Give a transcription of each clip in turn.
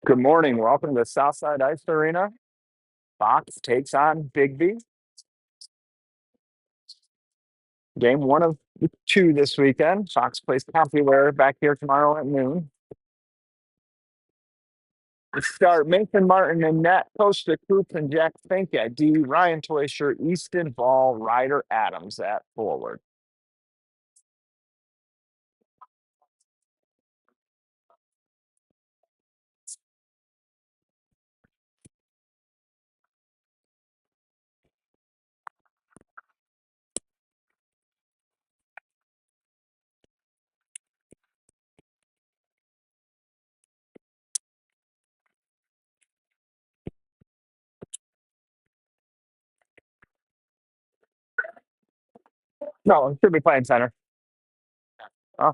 Good morning. Welcome to Southside Ice Arena. Fox takes on Biggby. Game one of two this weekend. Fox plays CompuWare back here tomorrow at noon. To start, Mason Martin and net, Costa Coops and Jack Fink at D, Ryan Toysher, Easton Ball, Ryder Adams at forward. No, should be playing center. Oh,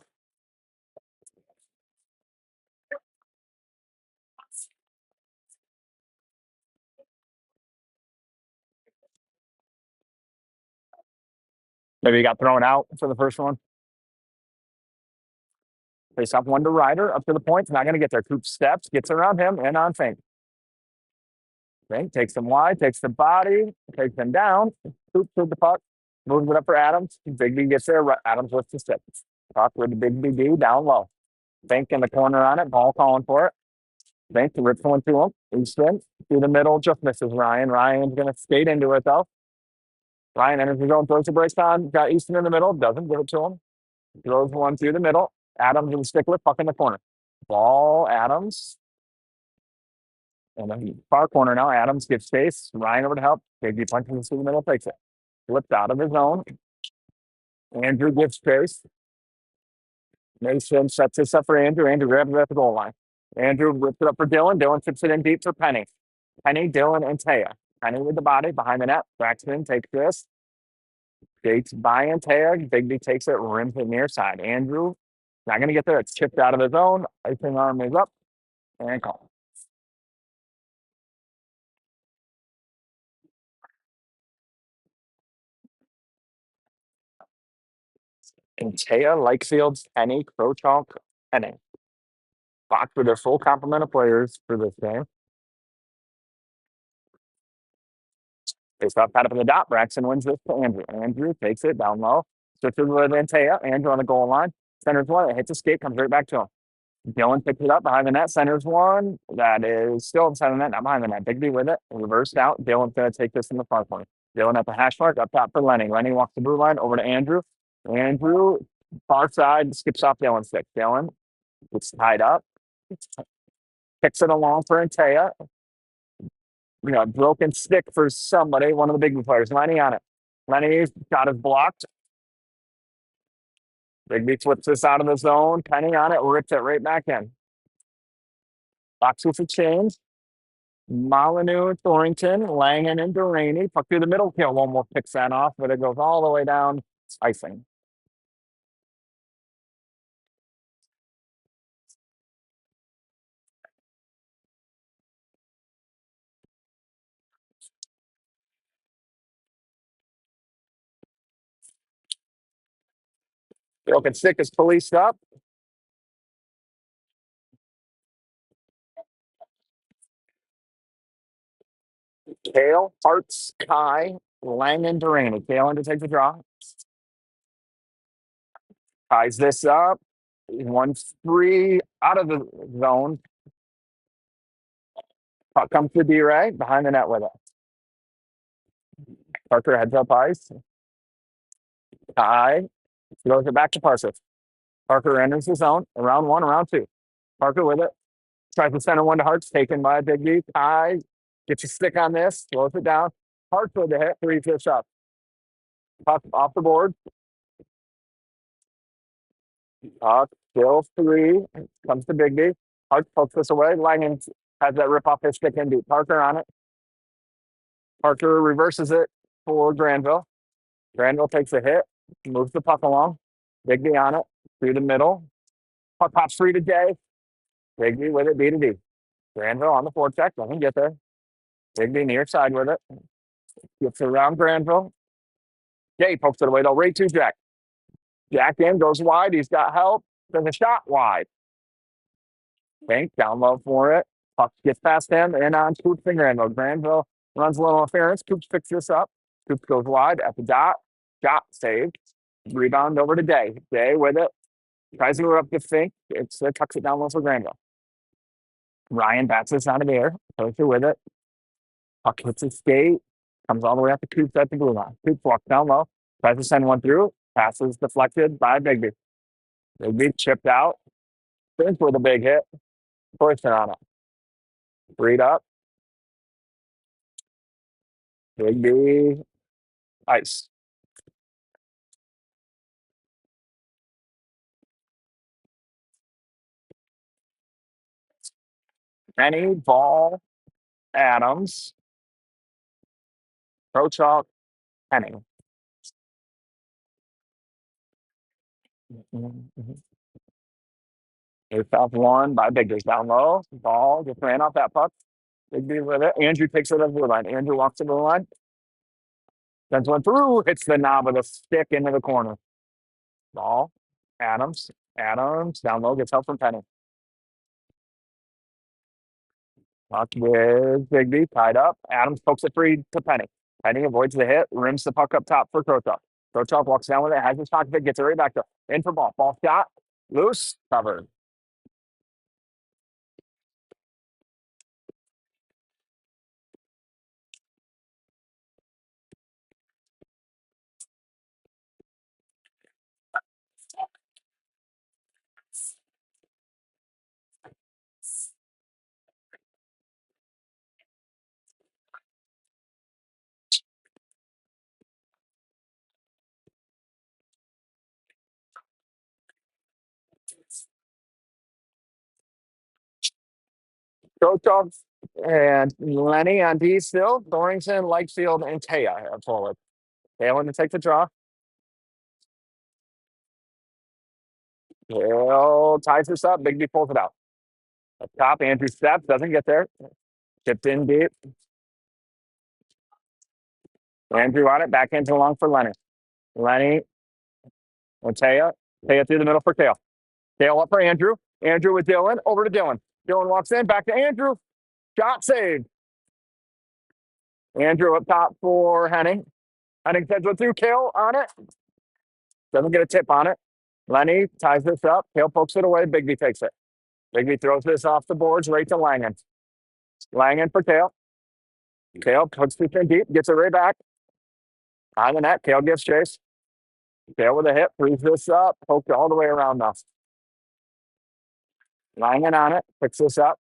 maybe he got thrown out for the first one. Face off one to Ryder, up to the point. Not going to get there. Coop steps, gets around him, and on Fink. Fink takes him wide, takes the body, takes him down. Coop to the puck, moves it up for Adams. Biggby gets there. Adams lifts the stick. Puck with the Biggby down low. Fink in the corner on it. Ball calling for it. Fink rips one to him. Easton through the middle, just misses Ryan. Ryan's going to skate into it, though. Ryan enters his own, throws the brakes on. Got Easton in the middle. Doesn't give it to him. Throws one through the middle. Adams and Stickler, puck in the corner. Ball, Adams. And then far corner now. Adams gives space. Ryan over to help. Biggby punches through the middle, takes it. Flipped out of his zone. Andrew gives space. Mason sets this up for Andrew. Andrew grabs it at the goal line. Andrew rips it up for Dylan. Dylan tips it in deep for Penny. Penny, Dylan, and Taya. Penny with the body behind the net. Braxton takes this. Gates by and Taya. Biggby takes it, rims it near side. Andrew not going to get there. It's chipped out of his zone. Icing arm is up and call. And Taya, Likefield's Penny, Crochalk, Penny. Fox with their full complement of players for this game. They stop pat up in the dot. Braxton wins this to Andrew. Andrew takes it down low. Switches with Taya. Andrew on the goal line. Centers one. It hits a skate. Comes right back to him. Dylan picks it up behind the net. Centers one. That is still inside the net. Not behind the net. Biggby with it. Reversed out. Dylan's going to take this in the far corner. Dylan at the hash mark. Up top for Lenny. Lenny walks the blue line over to Andrew. Andrew, far side, skips off Dylan's stick. Dylan gets tied up. Kicks it along for Taya. Broken stick for somebody, one of the Biggby players. Lenny on it. Lenny got it blocked. Biggby flips this out of the zone. Penny on it, rips it right back in. Fox with a change. Molyneux, Thornton, Langen, and Duraney. Puck through the middle. Kill one more picks that off, but it goes all the way down. Icing. Broken stick is policed up. Kale, Hartz, Kai, Langen, Duraney. Kale in to take the draw. Ties this up. 1-3 out of the zone. Puck comes to D-Ray behind the net with it. Parker heads up ice. Kai throws it back to Parsons. Parker enters the zone. Around one, around two. Parker with it. Tries to center one to Hartz. Taken by Biggby. Kai gets a stick on this. Throws it down. Hartz with the hit. 3-5 shot. Puck off the board. Puck still 3. Comes to Biggby. Hartz pokes this away. Langen has that rip off his stick and deep. Parker on it. Parker reverses it for Granville. Granville takes a hit. Moves the puck along. Biggby on it. Through the middle. Puck pops free to Jay. Biggby with it, B to D. Granville on the forecheck. Doesn't get there. Biggby near side with it. Gets around Granville. Jay pokes it away though. Right to Jack. Jack in, goes wide. He's got help. There's a shot wide. Fink down low for it. Puck gets past him and on Coops and Granville. Granville runs a little interference. Coops picks this up. Coops goes wide at the dot. Shot saved. Rebound over to Day. Day with it. Tries to move up to Fink. Tucks it down low for Granville. Ryan bats this out of the air. Goes with it. Puck hits his skate. Comes all the way up to Coops at the blue line. Coops walks down low. Tries to send one through. Passes deflected by Biggby. Biggby chipped out. Fink with a big hit. Pushing on it. Freed up. Biggby. Ice. Penny, Ball, Adams, Pro Chalk, Penny. It's off one by Biggby. Down low. Ball just ran off that puck. Biggby with it. Andrew takes it over the blue line. Andrew walks to the blue line. Sends one through. Hits the knob of the stick into the corner. Ball. Adams. Adams. Down low. Gets help from Penny. Puck with Biggby. Tied up. Adams pokes it free to Penny. Penny avoids the hit. Rims the puck up top for Krochov. Krochov walks down with it. Has his pocket pick. Gets it right back to in for ball. Ball shot. Loose. Covered. Krochov and Lenny on D still. Thorrington, Lightfield, and Taya are forward. Taylor to take the draw. Hill ties this up. Biggby pulls it out. Up top, Andrew steps, doesn't get there. Tipped in deep. Andrew on it, back into long for Lenny. Lenny and Taya. Taya through the middle for Kale. Kale up for Andrew. Andrew with Dylan. Over to Dylan. Dylan walks in, back to Andrew. Shot saved. Andrew up top for Henning. Henning sends one through. Kale on it. Doesn't get a tip on it. Lenny ties this up. Kale pokes it away. Biggby takes it. Biggby throws this off the boards right to Langen. Langen for Kale. Kale puts this in deep. Gets it right back. On the net. Kale gives chase. Kale with a hit. Frees this up. Poked all the way around now. Langen on it. Picks this up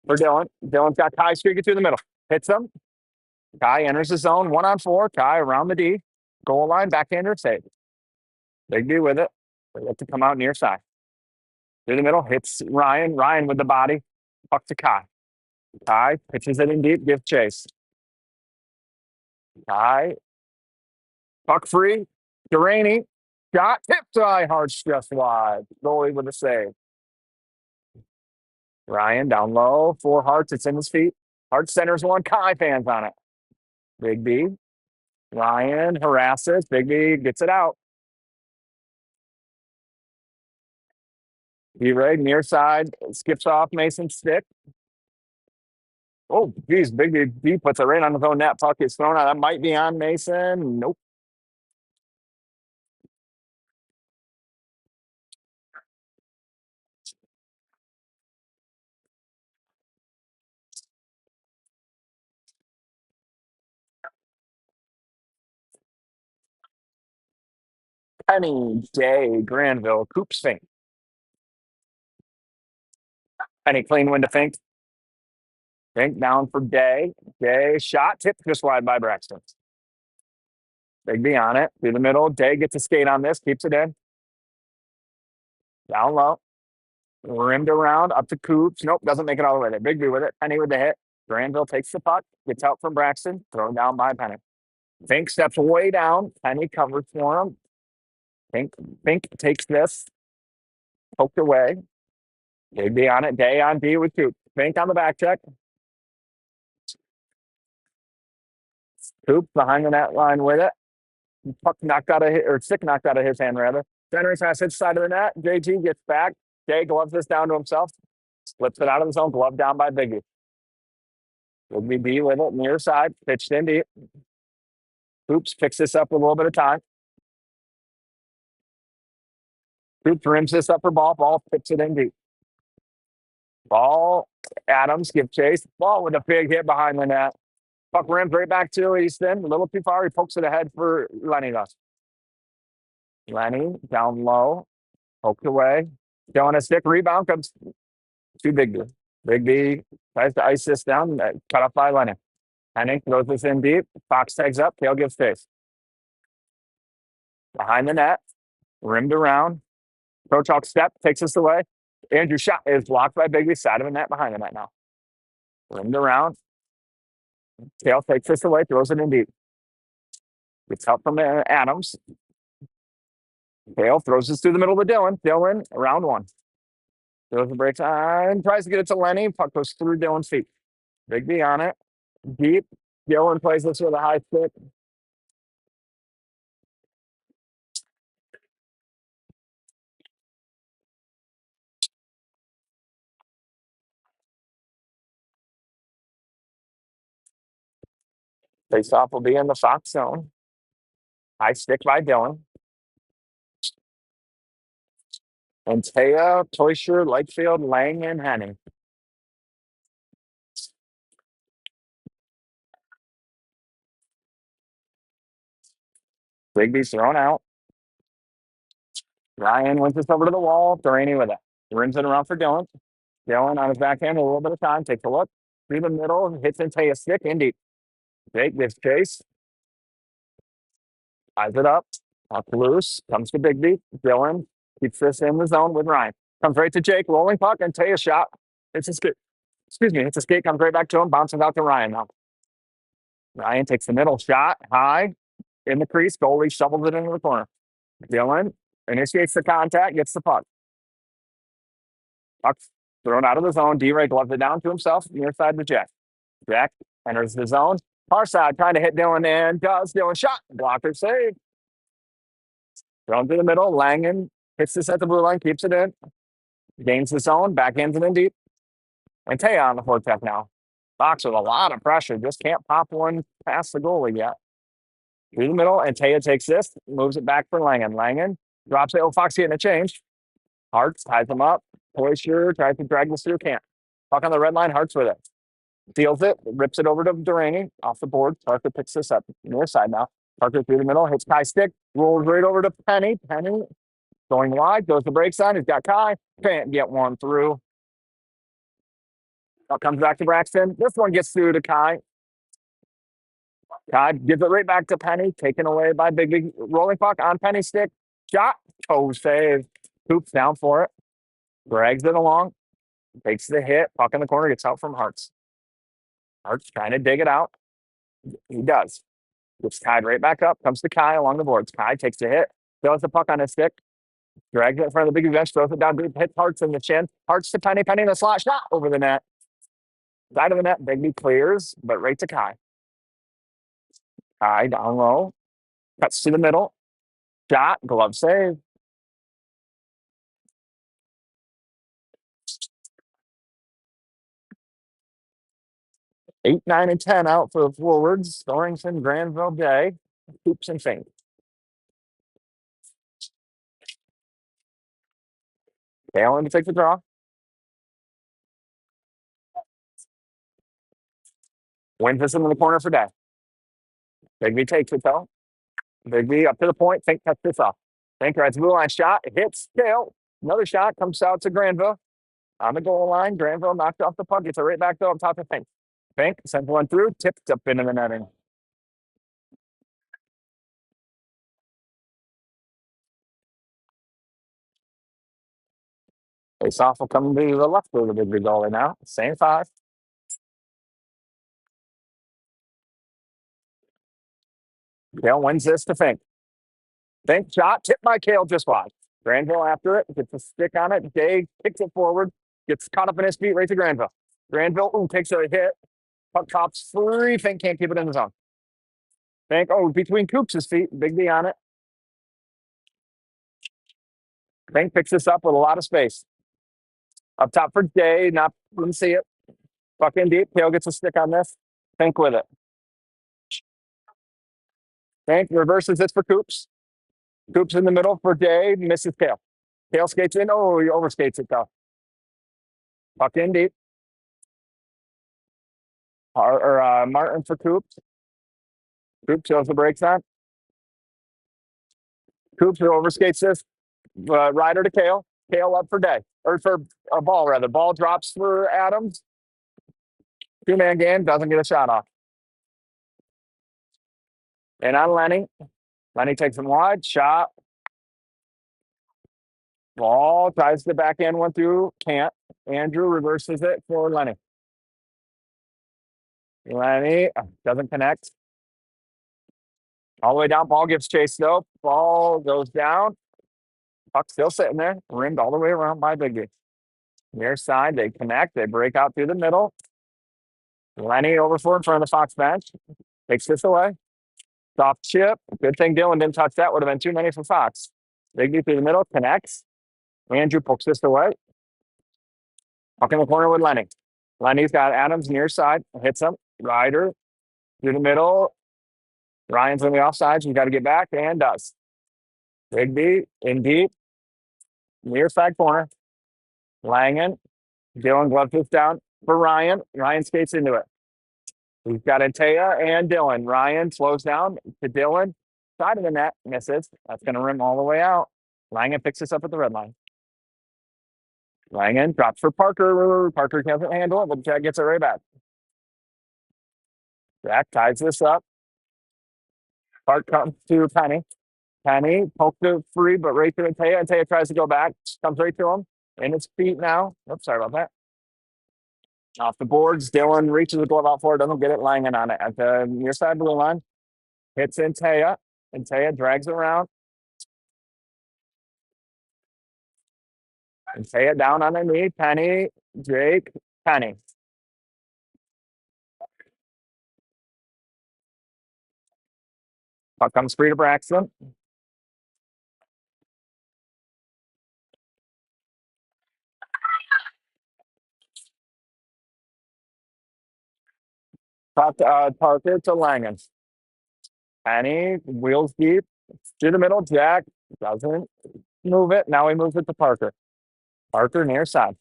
for Dylan. Dylan's got Kai streaking through the middle. Hits him. Kai enters the zone. 1-on-4. Kai around the D. Goal line. Backhander save. Biggby with it. They get to come out near side. Through the middle. Hits Ryan. Ryan with the body. Puck to Kai. Kai pitches it in deep. Gives chase. Kai. Puck free. Duraney. Shot. Tipped high. Hard stress wide. Goalie with a save. Ryan down low. 4 Hearts. It's in his feet. Hart centers one. Kai fans on it. Biggby. Ryan harasses. Biggby gets it out. B-Ray near side. Skips off Mason's stick. Oh, geez. Biggby puts it right on his own net. Puck is thrown out. That might be on Mason. Nope. Penny, Day, Granville, Coops, Fink. Penny clean win to Fink. Fink down for Day. Day shot tipped just wide by Braxton. Biggby on it through the middle. Day gets a skate on this, keeps it in. Down low. Rimmed around up to Coops. Nope, doesn't make it all the way there. Biggby with it. Penny with the hit. Granville takes the puck, gets out from Braxton, thrown down by Penny. Fink steps way down. Penny covers for him. Fink takes this, poked away. Biggby on it. Day on D with Coop. Fink on the back check. Coop behind the net line with it. Puck knocked out of his, or stick knocked out of his hand rather. Centering pass hits side of the net. JT gets back. Jay gloves this down to himself. Slips it out of the zone. Glove down by Biggby. Biggby with it near side. Pitched in deep. Hoops picks this up with a little bit of time. Hoops rims this up for ball. Ball picks it in deep. Ball. Adams give chase. Ball with a big hit behind the net. Puck rims right back to Easton. A little too far. He pokes it ahead for Lenny though. Lenny down low. Poked away. Showing a stick. Rebound comes to Biggby. Biggby tries to ice this down. Cut off by Lenny. Henning throws this in deep. Fox tags up. Tail gives chase. Behind the net. Rimmed around. Pro Chalk step. Takes this away. Andrew shot is blocked by Biggby. Side of the net. Behind the net now. Rimmed around. Tail takes this away. Throws it in deep. Gets help from Adams. Tail throws this through the middle of Dylan. Dylan, round one. Throws the break time. Tries to get it to Lenny. Puck goes through Dylan's feet. Biggby on it. Deep. Dylan plays this with a high stick. Face off will be in the Fox zone. High stick by Dylan. And Taya, Toysher, Lakefield, Lang, and Henning. Biggby's thrown out. Ryan wins this over to the wall. Durrani with it. Rims it around for Dylan. Dylan on his backhand, a little bit of time. Takes a look. Through the middle. Hits into Taya's stick. In deep. Jake gives chase. Ties it up. Up loose. Comes to Biggby. Dylan keeps this in the zone with Ryan. Comes right to Jake. Rolling puck and Taya's shot. It's a skate. Excuse me. It's a skate. Comes right back to him. Bounces out to Ryan now. Ryan takes the middle shot. High. In the crease. Goalie shovels it into the corner. Dylan initiates the contact. Gets the puck. Puck thrown out of the zone. D-Ray gloves it down to himself. Near side to Jack. Jack enters the zone. Far side trying to hit Dylan and does. Dylan shot. Blocker save. Thrown to the middle. Langen hits this at the blue line. Keeps it in. Gains the zone. Backhands it in deep. And Taya on the forecheck now. Fox with a lot of pressure. Just can't pop one past the goalie yet. Through the middle. And Taya takes this. Moves it back for Langen. Langen drops it. Oh, Fox getting a change. Hartz ties him up. Poisure tries to drag this through. Can't. Puck on the red line. Hartz with it. Steals it. Rips it over to Durrani. Off the board. Parker picks this up. Near side now. Parker through the middle. Hits Kai stick. Rolls right over to Penny. Penny going wide. Goes the break sign. He's got Kai. Can't get one through. Now comes back to Braxton. This one gets through to Kai. Kai gives it right back to Penny. Taken away by Biggby. Rolling puck on Penny stick. Shot. Toe save. Hoops down for it. Drags it along. Takes the hit. Puck in the corner. Gets out from Hartz. Hartz trying to dig it out. He does. Gets tied right back up. Comes to Kai along the boards. Kai takes the hit. Throws the puck on his stick. Drags it in front of the Biggby bench. Throws it down deep. Hits Hartz in the chin. Hartz to Penny. Penny in the slot. Shot over the net. Side of the net. Biggby clears, but right to Kai. Kai down low. Cuts to the middle. Shot. Glove save. Eight, 9, and 10 out for the forwards. Thorington, Granville, Day. Hoops and Fink. Allen to take the draw. Wins this into the corner for Day. Biggby takes it though. Biggby up to the point. Fink cuts this off. Fink rides blue line shot. It hits Tail. Another shot comes out to Granville. On the goal line. Granville knocked off the puck. Gets it right back though up top of Fink. Fink sends one through. Tipped up into the netting. Face off will come to the left of the Biggby goalie now. Same five. Kale wins this to Fink. Fink shot. Tipped by Kale just wide. Granville after it. Gets a stick on it. Day kicks it forward. Gets caught up in his feet right to Granville. Granville takes a hit. Puck tops free. Fink can't keep it in the zone. Fink, between Coops' feet. Biggby on it. Fink picks this up with a lot of space. Up top for Day. Not didn't see it. Fucking deep. Kale gets a stick on this. Fink with it. Fink reverses it for Coops. Coops in the middle for Day. Misses Kale. Kale skates in. Oh, he overskates it though. Puck in deep. Martin for Coops. Coops shows the brakes on. Coops overskates this. Ryder to Kale. Kale up for Day. Or for a ball, rather. Ball drops for Adams. Two-man game. Doesn't get a shot off. And on Lenny. Lenny takes him wide. Shot. Ball tries to backhand one through. Can't. Andrew reverses it for Lenny. Lenny doesn't connect. All the way down. Ball gives chase though. Ball goes down. Puck still sitting there. Rimmed all the way around by Biggby. Near side. They connect. They break out through the middle. Lenny over for in front of the Fox bench. Takes this away. Soft chip. Good thing Dylan didn't touch that. Would have been too many for Fox. Biggby through the middle. Connects. Andrew pokes this away. Puck in the corner with Lenny. Lenny's got Adams near side. Hits him. Ryder through the middle. Ryan's on the offsides. You got to get back and does. Biggby in deep. Near side corner. Langen. Dylan glove this down for Ryan. Ryan skates into it. He's got Antea and Dylan. Ryan slows down to Dylan. Side of the net. Misses. That's going to rim all the way out. Langen picks this up at the red line. Langen drops for Parker. Parker can't handle it, but Jack gets it right back. Jack ties this up. Park comes to Penny. Penny poked it free, but right to Antea. Antea tries to go back. Comes right to him. In his feet now. Oops, sorry about that. Off the boards. Dylan reaches the glove out for it. Doesn't get it. Langen on it at the near side blue line. Hits Antea. Antea drags it around. Antea down on the knee. Penny. Jake. Penny. Puck comes free to Braxton. Parker to Langen. Penny wheels deep through the middle. Jack doesn't move it. Now he moves it to Parker. Parker near side.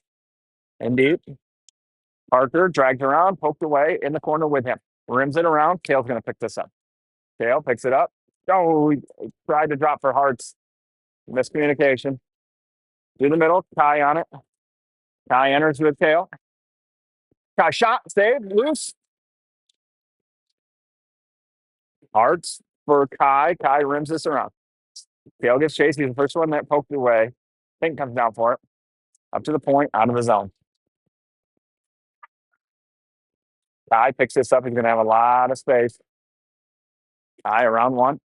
In deep. Parker drags around, poked away in the corner with him. Rims it around. Kale's going to pick this up. Kale picks it up. Oh, he tried to drop for Hearts. Miscommunication. Through the middle. Kai on it. Kai enters with Kale. Kai shot. Save. Loose. Hearts for Kai. Kai rims this around. Kale gets chased. He's the first one that poked away. Fink comes down for it. Up to the point. Out of the zone. Kai picks this up. He's going to have a lot of space. Kai around one.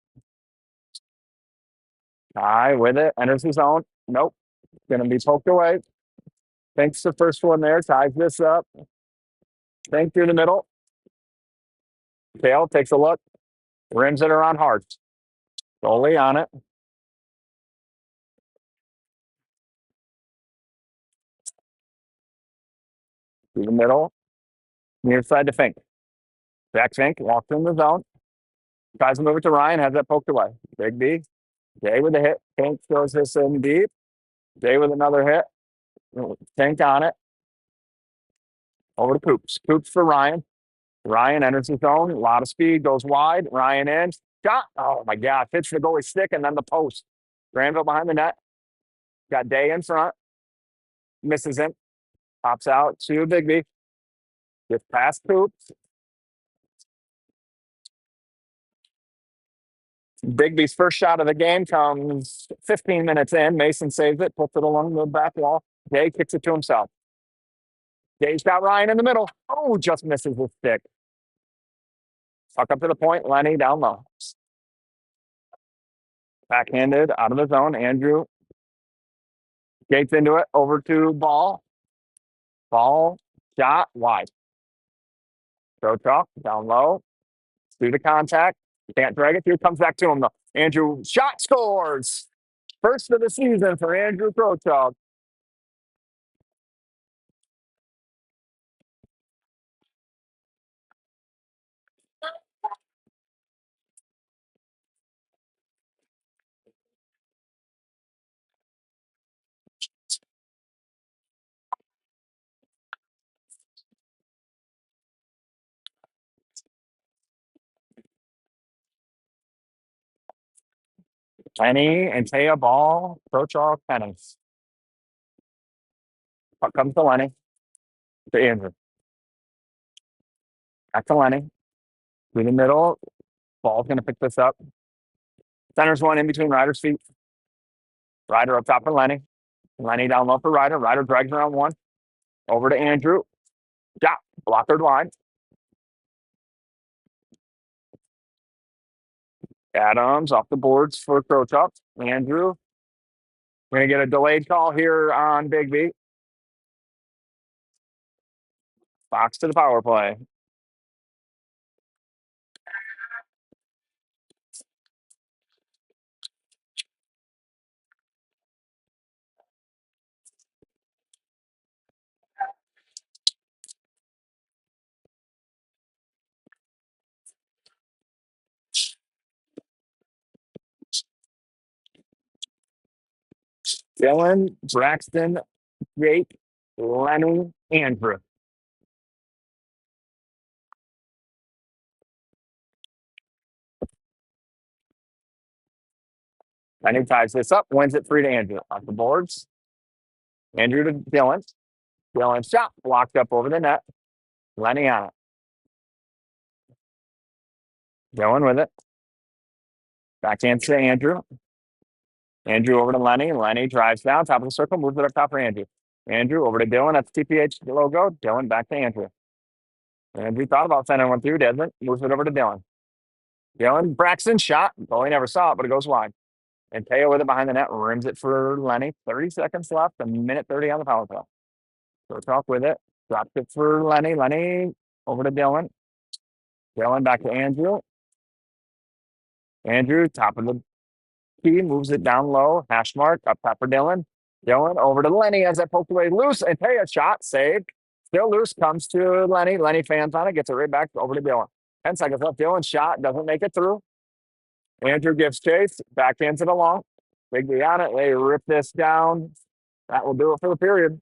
Kai with it. Enters the zone. Nope. Going to be poked away. Fink's the first one there. Ties this up. Fink through the middle. Kale takes a look. Rims it around Hearts. Goalie on it. Through the middle. Near side to Fink. Jack Fink walks in the zone. Tries to move it to Ryan. Has that poked away. Biggby. Jay with a hit. Fink throws this in deep. Jay with another hit. Fink on it. Over to Coops. Coops for Ryan. Ryan enters the zone. A lot of speed. Goes wide. Ryan in. Shot. Oh, my God. Hits the goalie stick and then the post. Granville behind the net. Got Day in front. Misses him. Pops out to Biggby. Gets past Coops. Biggby's first shot of the game comes 15 minutes in. Mason saves it. Puts it along the back wall. Day kicks it to himself. Day's got Ryan in the middle. Oh, just misses the stick. Puck up to the point. Lenny down low. Backhanded out of the zone. Andrew skates into it. Over to Ball. Ball. Shot. Wide. Throw chalk. Down low. Through the contact. Can't drag it through. Comes back to him though. Andrew shot scores. First of the season for Andrew Krochok. Penny and Taya ball. Krochok, Penny. Puck comes to Lenny. To Andrew. Back to Lenny. Through the middle. Ball's going to pick this up. Center's one in between Ryder's feet. Ryder up top for Lenny. Lenny down low for Ryder. Ryder drags around one. Over to Andrew. Yeah, block third line. Adams off the boards for Krochuk. Andrew. We're going to get a delayed call here on Biggby. Fox to the power play. Dylan, Braxton, Jake, Lenny, Andrew. Lenny ties this up, wins it 3 to Andrew. Off the boards. Andrew to Dylan. Dylan shot, blocked up over the net. Lenny on it. Dylan with it. Backhand to Andrew. Andrew over to Lenny. Lenny drives down, top of the circle, moves it up top for Andrew. Andrew over to Dylan at the TPH logo. Dylan back to Andrew. Andrew thought about sending one through, doesn't. Moves it over to Dylan. Dylan, Braxton shot. Oh, he never saw it, but it goes wide. And Teo with it behind the net, rims it for Lenny. 30 seconds left, a minute 30 on the power play. So talk with it. Drops it for Lenny. Lenny over to Dylan. Dylan back to Andrew. Andrew, top of the key, moves it down low. Hash mark, up top for Dylan. Dylan over to Lenny as that poked away loose. And Teo shot, saved. Still loose, comes to Lenny. Lenny fans on it, gets it right back over to Dylan. 10 seconds left. Dylan shot, doesn't make it through. Andrew gives chase, backhands it along. Biggby on it. They rip this down. That will do it for the period.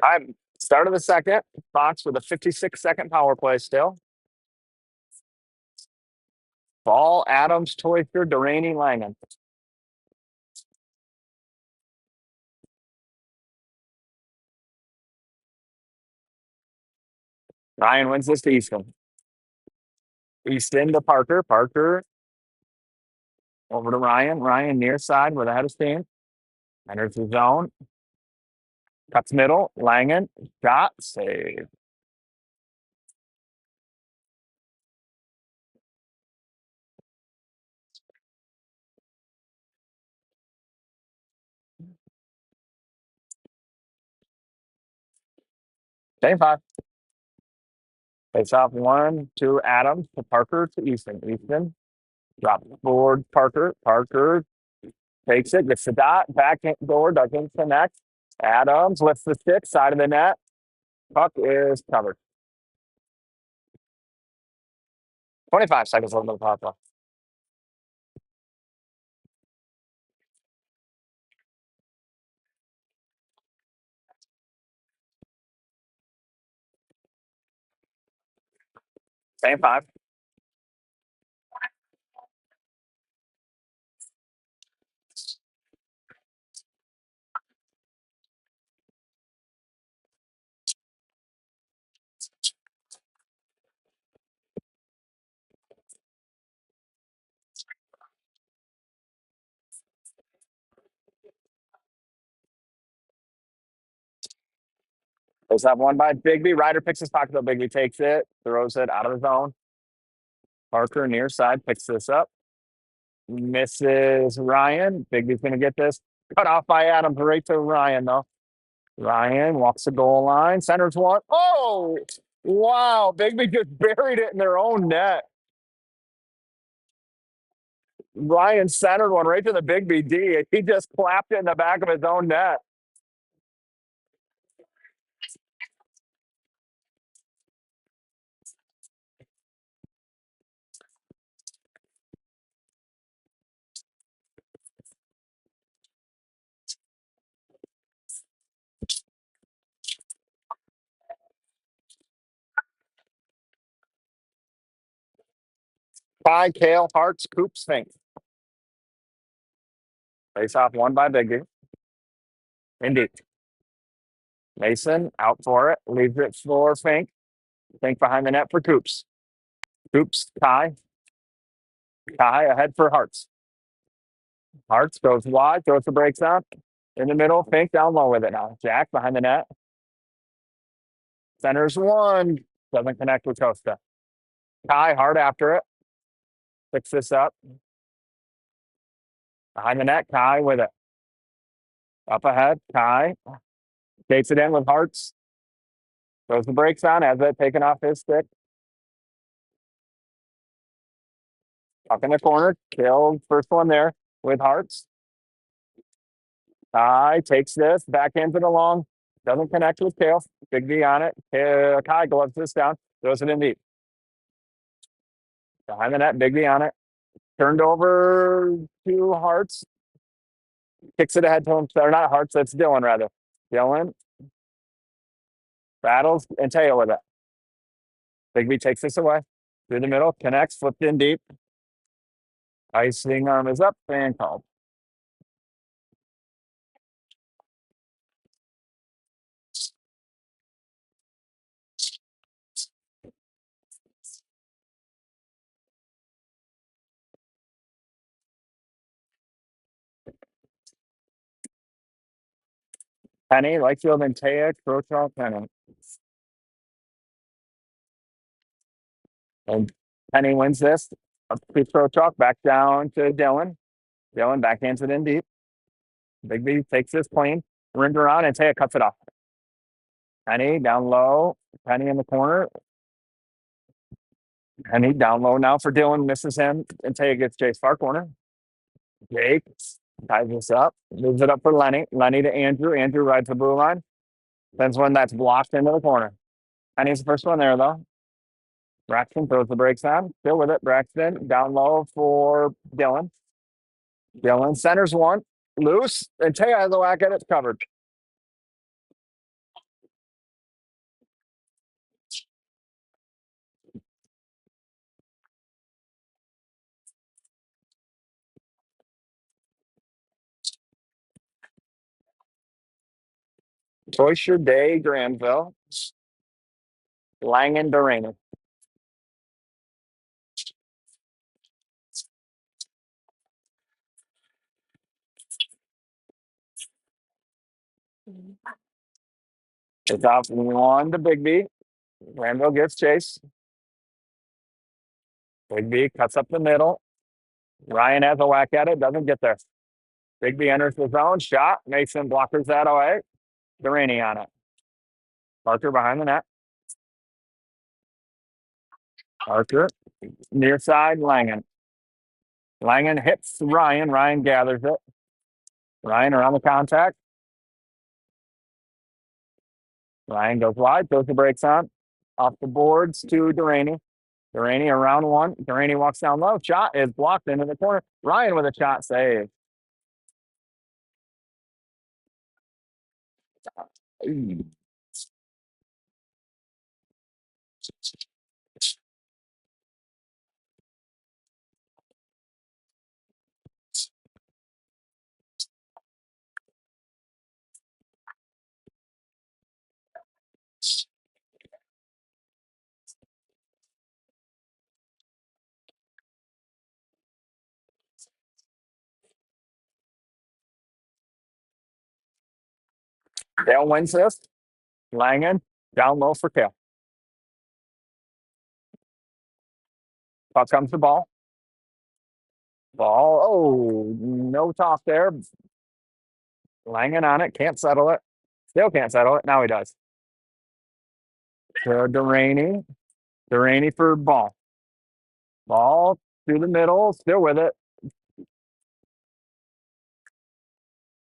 I'm start of the second. Fox with a 56-second power play still. Ball, Adams, Toyster, Duraney, Langen. Ryan wins this to Easton. Easton to Parker. Parker over to Ryan. Ryan near side with a head of steam. Enters the zone. Cuts middle. Langen. Shot. Save. Same 5. Face off 1 to Adams to Parker to Easton. Easton drops forward. Parker. Parker takes it. Gets the dot. Back door. Doesn't connect. Adams lifts the stick. Side of the net. Puck is covered. 25 seconds on the power play. Same 5. Face off 1 by Biggby. Ryder picks his pocket up. Biggby takes it. Throws it out of the zone. Parker near side picks this up. Misses Ryan. Bigby's going to get this. Cut off by Adams right to Ryan, though. Ryan walks the goal line. Centers 1. Oh, wow. Biggby just buried it in their own net. Ryan centered one right to the Biggby D. He just clapped it in the back of his own net. Pie, Kale, Hearts, Coops, Fink. Face off 1 by Biggby. Indeed. Mason out for it. Leaves it for Fink. Fink behind the net for Coops. Coops, Kai. Kai ahead for Hearts. Hearts goes wide, throws the brakes on. In the middle, Fink down low with it now. Jack behind the net. Centers 1. Doesn't connect with Costa. Kai hard after it. Picks this up. Behind the net, Kai with it. Up ahead, Kai. Takes it in with Hearts. Throws the brakes on, has it taken off his stick. Up in the corner, killed first one there with Hearts. Kai takes this, backhands it along. Doesn't connect with Kale. Biggby on it. Kai gloves this down. Throws it in deep. Behind the net, Biggby on it. Turned over to Hearts. Kicks it ahead to him. Or not Hearts, that's Dylan rather. Dylan battles and Teo with it. Biggby takes this away. Through the middle, connects, flipped in deep. Icing arm is up and called. Penny, Lightfield, and Taya, Crochalk, Penny. And Penny wins this. Up to Crochalk, back down to Dylan. Dylan backhands it in deep. Biggby takes this clean, rims around, and Taya cuts it off. Penny down low. Penny in the corner. Penny down low now for Dylan, misses him, and Taya gets Jake's far corner. Jake ties this up, moves it up for Lenny. Lenny to Andrew. Andrew rides the blue line. Sends one that's blocked into the corner. Penny's the first one there, though. Braxton throws the brakes on. Still with it. Braxton down low for Dylan. Dylan centers 1. Loose. And Taya has a whack at it. It's covered. Toysher Day, Granville. Langen, Durana. It's off 1 to Biggby. Granville gets chase. Biggby cuts up the middle. Ryan has a whack at it. Doesn't get there. Biggby enters the zone. Shot. Mason blockers that away. Durana on it. Parker behind the net. Parker, near side, Langen. Langen hits Ryan. Ryan gathers it. Ryan around the contact. Ryan goes wide, throws the brakes on. Off the boards to Duraney. Duraney around one. Duraney walks down low. Shot is blocked into the corner. Ryan with a shot save. Dale wins this. Langen down low for Kale. Puck comes the ball. Ball. Oh, no talk there. Langen on it. Can't settle it. Still can't settle it. Now he does. To Duraney. Duraney for ball. Ball through the middle. Still with it.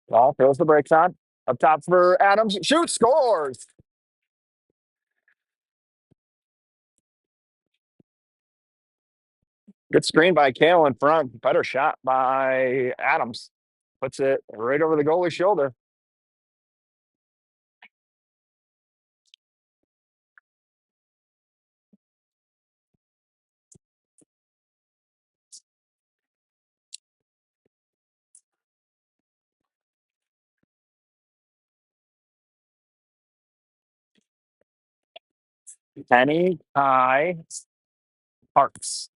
Ball throws the brakes on. Up top for Adams. Shoot, scores. Good screen by Kale in front. Better shot by Adams. Puts it right over the goalie's shoulder. Penny, High, Parks.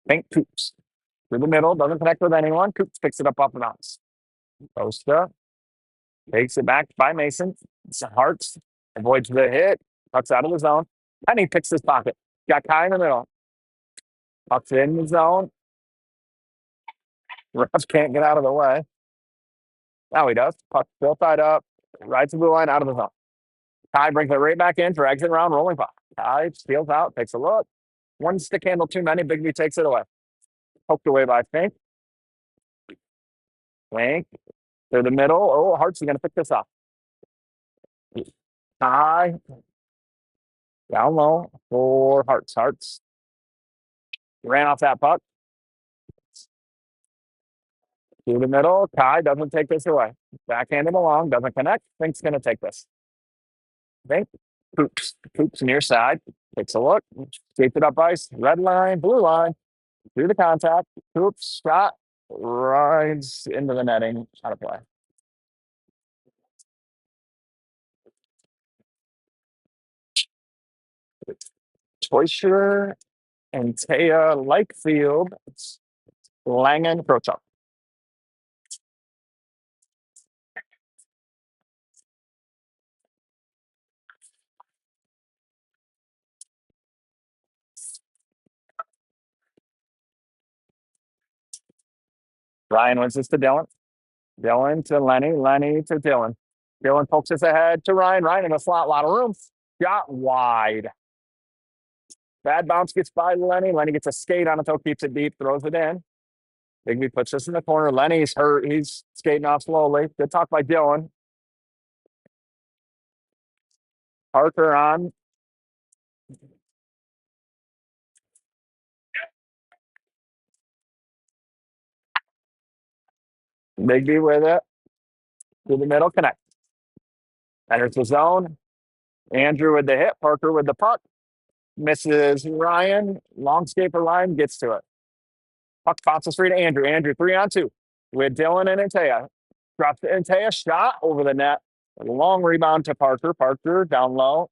Pink Coops. Through the middle. Doesn't connect with anyone. Coops picks it up off the bounce. Costa takes it back by Mason. Hartz avoids the hit. Pucks out of the zone. Penny picks his pocket. Got Kai in the middle. Pucks in the zone. Refs can't get out of the way. Now he does. Puck still tied up. Rides the blue line out of the zone. Kai brings it right back in for exit round rolling puck. Kai steals out, takes a look. One stick handle too many. Biggby takes it away. Poked away by Fink. Fink through the middle. Oh, Hart's going to pick this up. Kai down low for Hart's. Hart's ran off that puck. Through the middle. Kai doesn't take this away. Backhand him along. Doesn't connect. Fink's going to take this. Fink. Coops near side. Takes a look. Skates it up ice. Red line. Blue line. Through the contact. Coops. Shot. Rides into the netting. Out of play. Toysher and Taya Lakefield. Langen Krochuk. Ryan wins this to Dylan. Dylan to Lenny. Lenny to Dylan. Dylan pokes this ahead to Ryan. Ryan in the slot, a lot of room. Shot wide. Bad bounce gets by Lenny. Lenny gets a skate on it, though, keeps it deep, throws it in. Biggby puts this in the corner. Lenny's hurt. He's skating off slowly. Good talk by Dylan. Parker on. Biggby with it. To the middle, connect. Enters the zone. Andrew with the hit. Parker with the puck. Misses Ryan. Long skate for Ryan. Gets to it. Puck bounces free to Andrew. Andrew 3-on-2 with Dylan and Antea. Drops to Antea. Shot over the net. A long rebound to Parker. Parker down low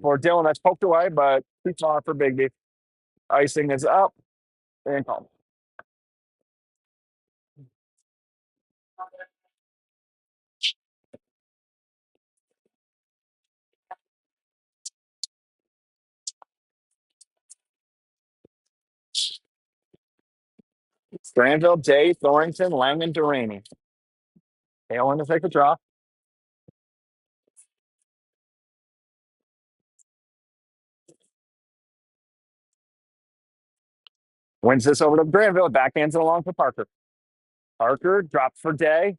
for Dylan. That's poked away, but too far for Biggby. Icing is up and called. Granville, Day, Thornton, Langen, Duraney. Halen to take a draw. Wins this over to Granville. Backhands it along for Parker. Parker drops for Day.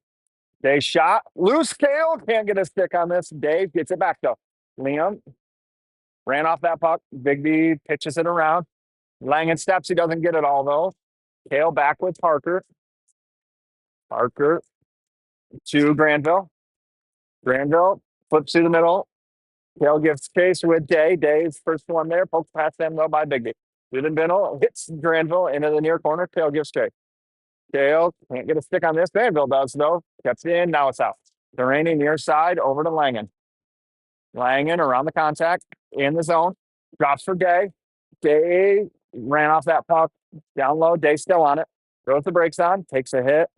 Day shot. Loose Kale. Can't get a stick on this. Dave gets it back though. Liam ran off that puck. Biggby pitches it around. Langen steps. He doesn't get it all though. Kale back with Parker. Parker to Granville. Granville flips through the middle. Kale gives chase with Day. Day's first one there. Pokes past them though by Biggby. Through the middle. Hits Granville into the near corner. Kale gives chase. Kale can't get a stick on this. Granville does though. Gets in. Now it's out. Delaney near side over to Langen. Langen around the contact in the zone. Drops for Day. Day ran off that puck. Down low. Day still on it. Throws the brakes on. Takes a hit.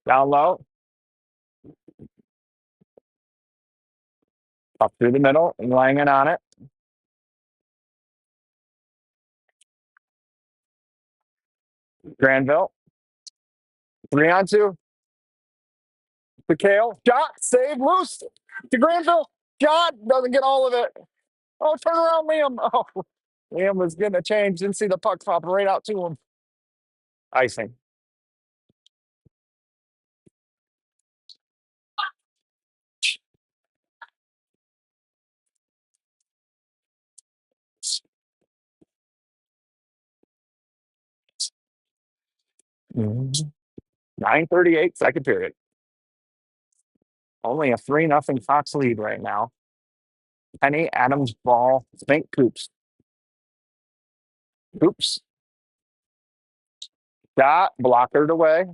Down low. Up through the middle. And Langen on it. Granville. 3-on-2. To Kale. Shot. Save. Loose. To Granville. Shot. Doesn't get all of it. Oh, turn around, Liam. Oh, Liam was getting a change. Didn't see the puck pop right out to him. Icing. Mhm. 9:38, second period. Only a 3-0 Fox lead right now. Penny, Adams, Ball, Fink, Coops. Coops. Shot, blockered away.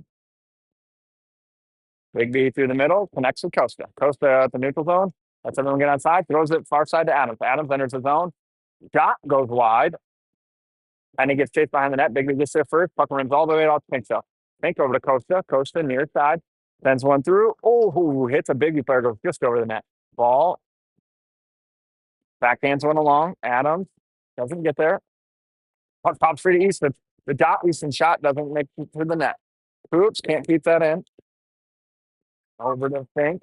Biggby through the middle, connects with Costa. Costa at the neutral zone. Lets everyone get outside, throws it far side to Adams. Adams enters the zone. Shot goes wide. Penny gets chased behind the net. Biggby gets there first. Puck runs all the way out to Fink. Fink over to Costa. Costa near side. Sends one through. Oh, hits a Biggby player, goes just over the net. Ball. Backhands one along. Adams doesn't get there. Puck pops free to Easton. The dot Easton shot doesn't make it to the net. Oops, can't keep that in. Over to Fink.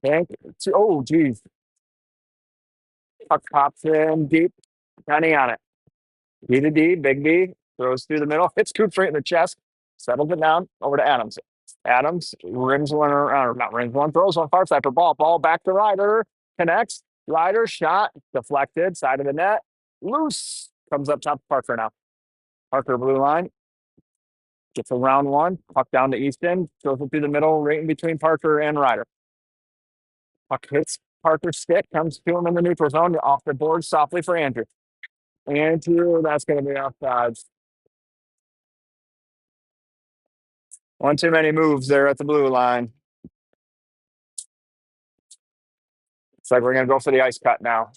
Fink. Oh, geez. Puck pops in deep. Penny on it. D to D. Biggby throws through the middle. Hits Coops right in the chest. Settles it down. Over to Adams. Adams rims one around, or not rims one, throws one far side for ball. Ball back to Ryder. Connects. Ryder shot. Deflected. Side of the net. Loose. Comes up top. Parker now. Parker blue line. Gets a round one. Puck down to Easton. Throws it through the middle, right in between Parker and Ryder. Puck hits Parker's stick. Comes to him in the neutral zone. Off the board softly for Andrew. Andrew, that's going to be offsides. One too many moves there at the blue line. It's like we're going to go for the ice cut now.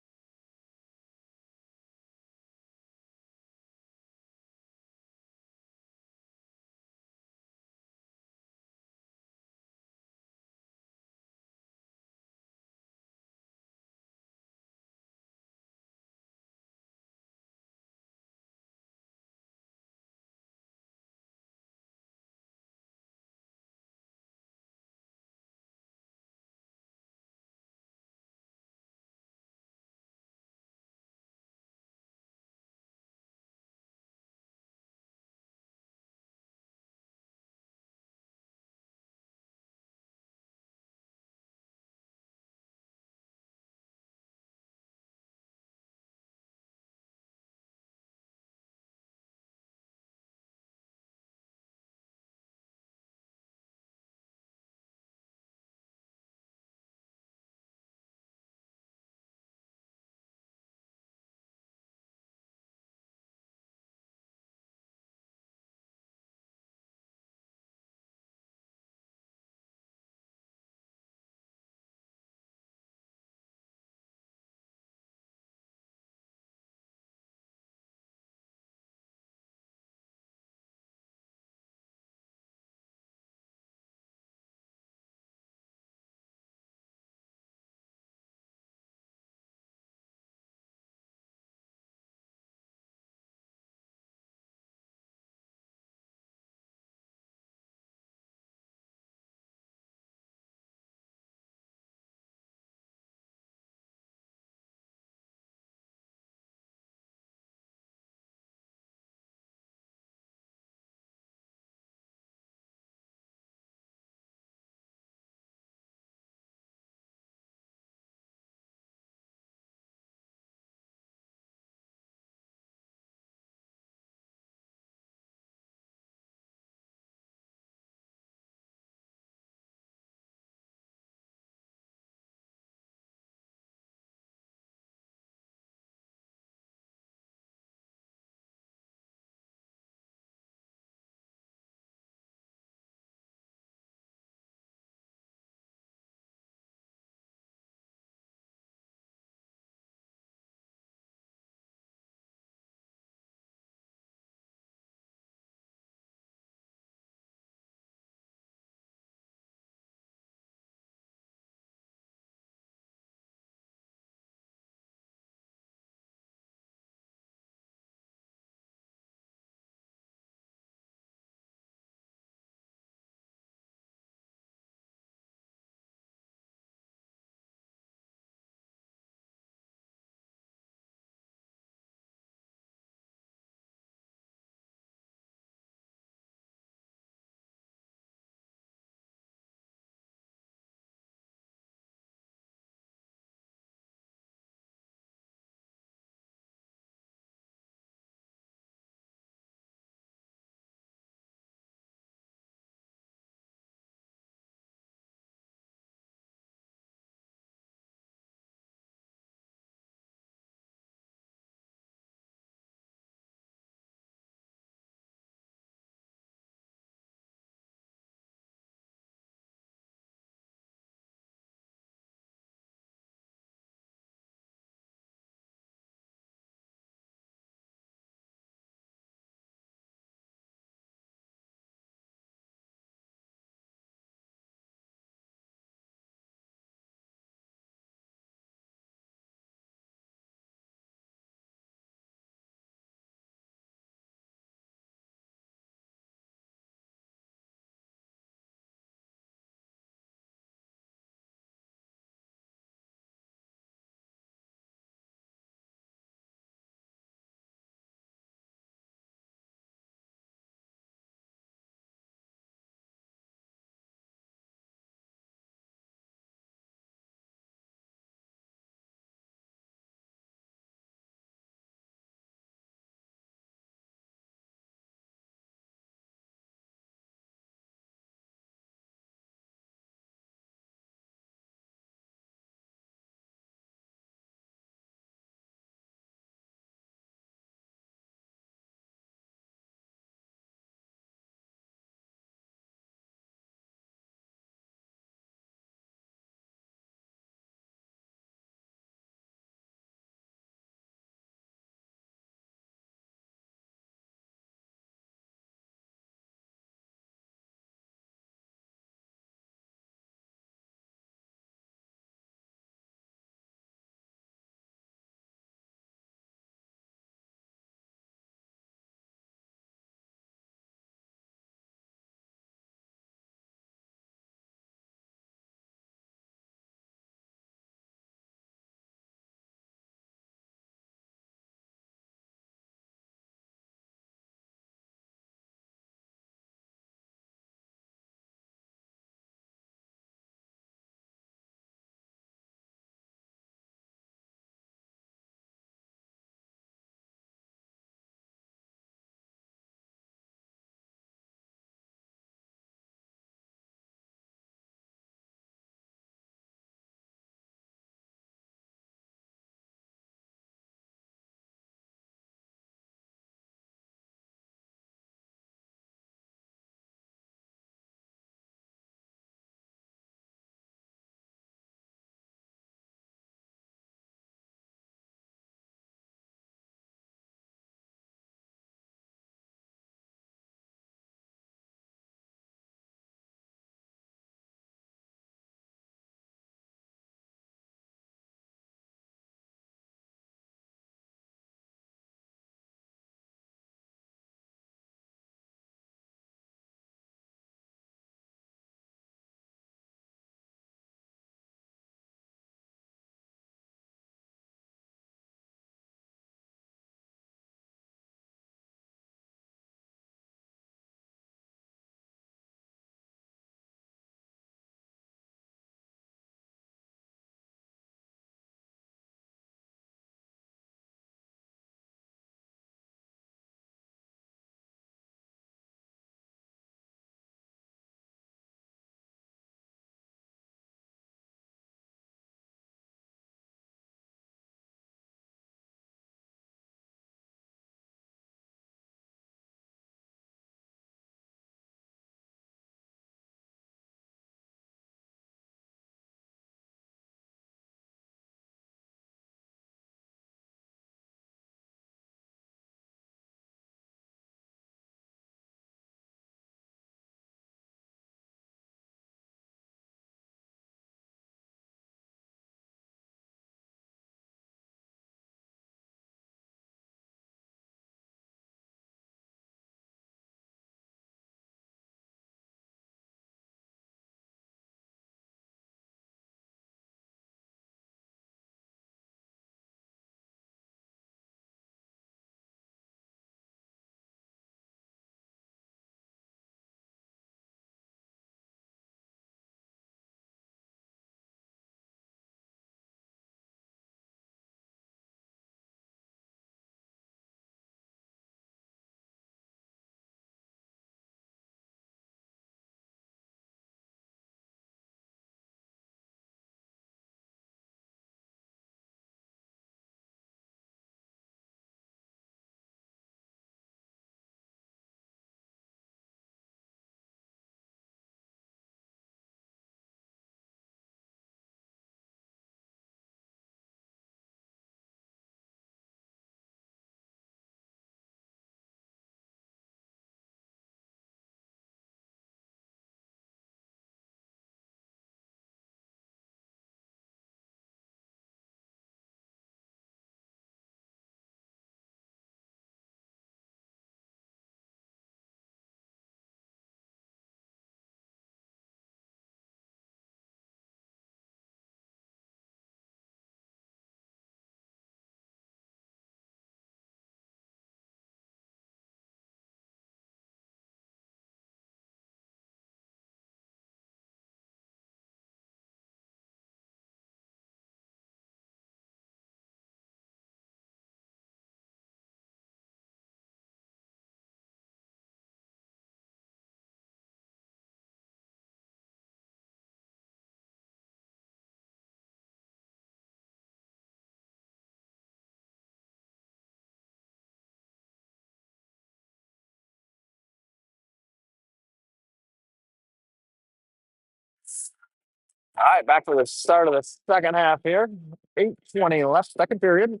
All right, back for the start of the second half here. 8:20 left, second period.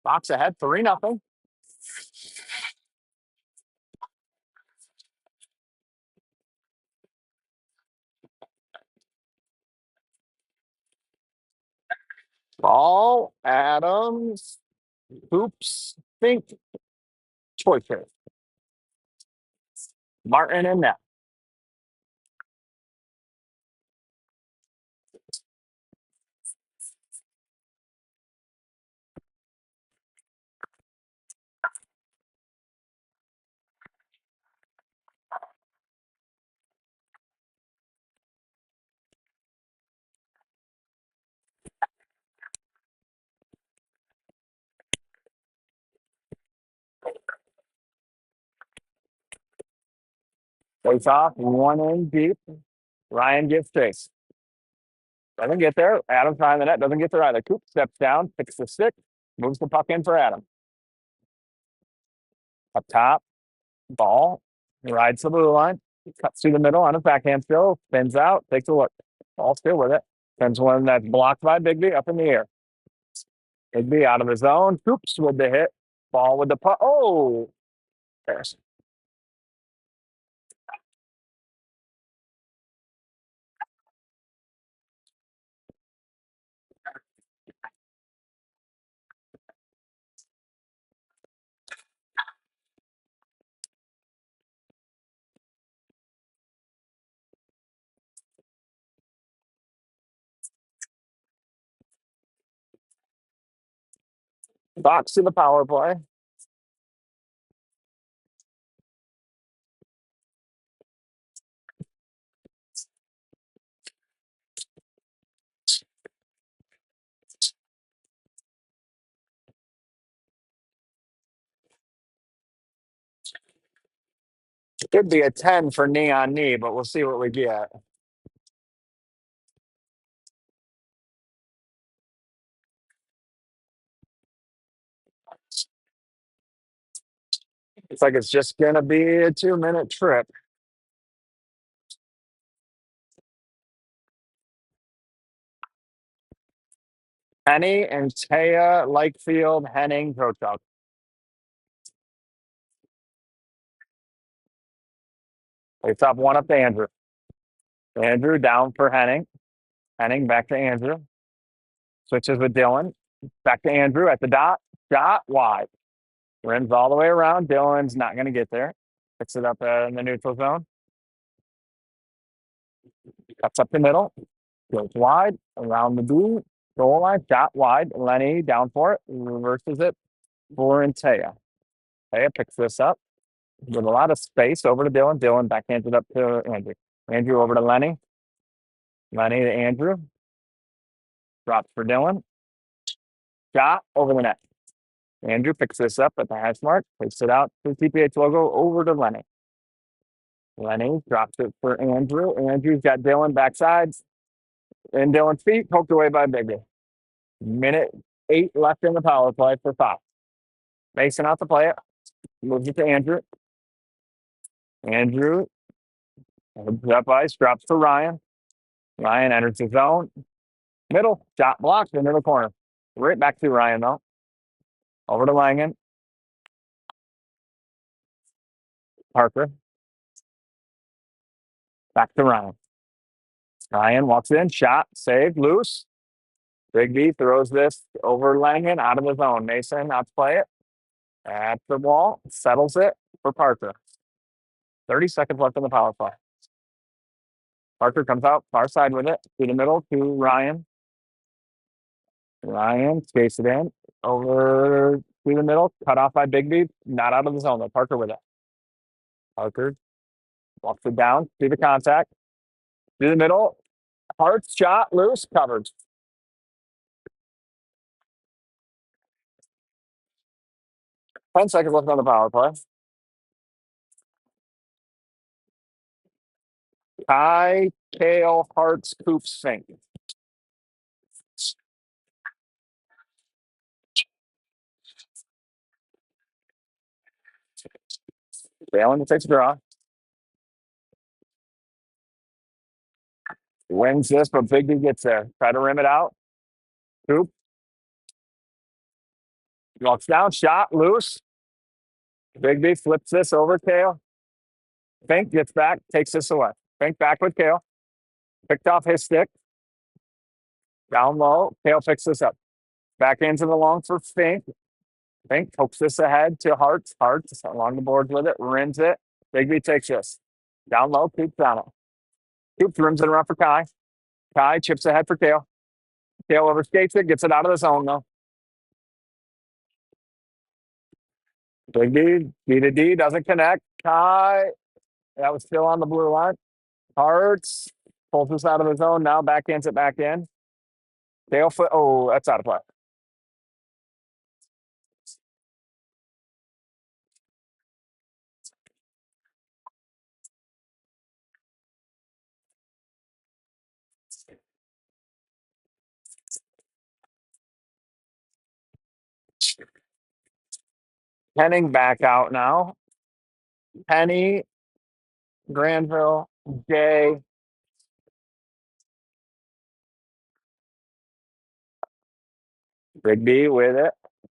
Fox ahead, 3-0. Ball, Adams, Hoops, Fink, choice here. Martin in net. Face off, one in deep. Ryan gives chase. Doesn't get there. Adams behind the net. Doesn't get there either. Coop steps down, picks the stick, moves the puck in for Adam. Up top, ball, rides the blue line, cuts through the middle on a backhand still, spins out, takes a look. Ball still with it. Sends one that's blocked by Biggby up in the air. Biggby out of his zone. Coops with the hit. Ball with the puck. Oh, there's Fox to the power play. Could be a 10 for knee on knee, but we'll see what we get. It's like it's just going to be a 2-minute trip. Henny and Taya, Lakefield, Henning, Kochuk. They top one up to Andrew. Andrew down for Henning. Henning back to Andrew. Switches with Dylan. Back to Andrew at the dot. Shot wide. Rims all the way around. Dylan's not going to get there. Picks it up in the neutral zone. Cuts up the middle. Goes wide. Around the blue. Goal line. Shot wide. Lenny down for it. Reverses it for Taya. Taya picks this up with a lot of space over to Dylan. Dylan backhands it up to Andrew. Andrew over to Lenny. Lenny to Andrew. Drops for Dylan. Shot over the net. Andrew picks this up at the hash mark, takes it out to the TPH logo over to Lenny. Lenny drops it for Andrew. Andrew's got Dylan backsides. And Dylan's feet poked away by Biggby. Minute 8 left in the power play for Fox. Mason out to play it. Moves it to Andrew. Andrew up ice, drops for Ryan. Ryan enters his zone. Middle, shot blocked into the corner. Right back to Ryan, though. Over to Langen. Parker. Back to Ryan. Ryan walks in, shot, saved, loose. Biggby throws this over Langen out of the zone. Mason out to play it. At the wall, settles it for Parker. 30 seconds left in the power play. Parker comes out far side with it to the middle to Ryan. Ryan skates it in over to the middle, cut off by Biggby. Not out of the zone though. Parker with it. Parker walks it down to the contact to the middle. Hart's shot loose, covered. 10 seconds left on the power play. Ty, Kale, Hart's, Coops, Fink. Allen takes a draw. Wins this, but Biggby gets there. Try to rim it out. Coop walks down, shot, loose. Biggby flips this over Kale. Fink gets back, takes this away. Fink back with Kale. Picked off his stick. Down low. Kale picks this up. Back into the long for Fink. Fink pokes this ahead to Hearts. Hearts along the boards with it. Rims it. Biggby takes this. Down low. Coops on it. Coops rims it around for Kai. Kai chips ahead for Kale. Kale overskates it. Gets it out of the zone though. Biggby, D to D, doesn't connect. Kai, that was still on the blue line. Hearts pulls this out of the zone. Now backhands it back in. Kale foot. Oh, that's out of play. Penning back out now. Penny, Granville, Jay. Biggby with it.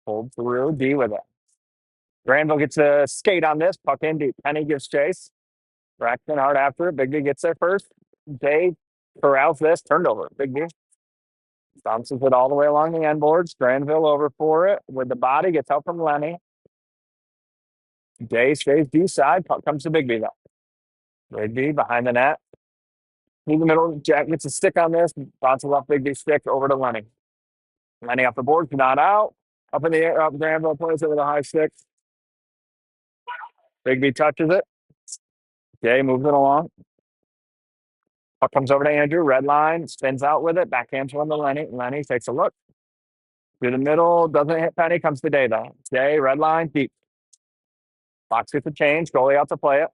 Pulled through. D with it. Granville gets a skate on this. Puck in deep. Penny gives chase. Braxton hard after it. Biggby gets there first. Jay corrals this. Turned over. Biggby bounces it all the way along the end boards. Granville over for it with the body. Gets help from Lenny. Jay stays D side. Puck comes to Biggby though. Biggby behind the net. In the middle. Jack gets a stick on this. Bounces off Biggby's stick over to Lenny. Lenny off the board. Not out. Up in the air. Up Granville plays it with a high stick. Biggby touches it. Jay moves it along. Puck comes over to Andrew. Red line. Spins out with it. Backhands one to Lenny. Lenny takes a look. Through the middle. Doesn't hit Penny. Comes to Day though. Day. Red line. Deep. Box gets a change. Goalie out to play it.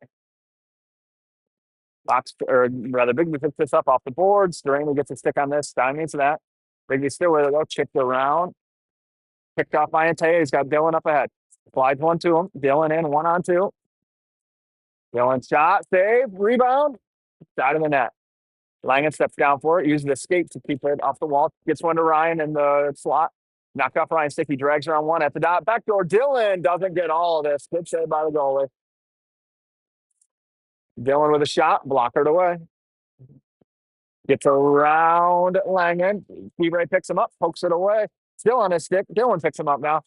Box, or rather, Biggby picks this up off the boards. Durango gets a stick on this. Stymies that. Biggby still with it though. Chipped around. Picked off by Antaya. He's got Dylan up ahead. Slides one to him. Dylan in 1-on-2. Dylan shot. Save. Rebound. Side of the net. Langen steps down for it. Uses the skate to keep it off the wall. Gets one to Ryan in the slot. Knocked off Ryan's stick. He drags around one at the dot. Backdoor. Dylan doesn't get all of this. Good save by the goalie. Dylan with a shot. Blockered away. Gets around Langen. Ray picks him up. Pokes it away. Still on his stick. Dylan picks him up now.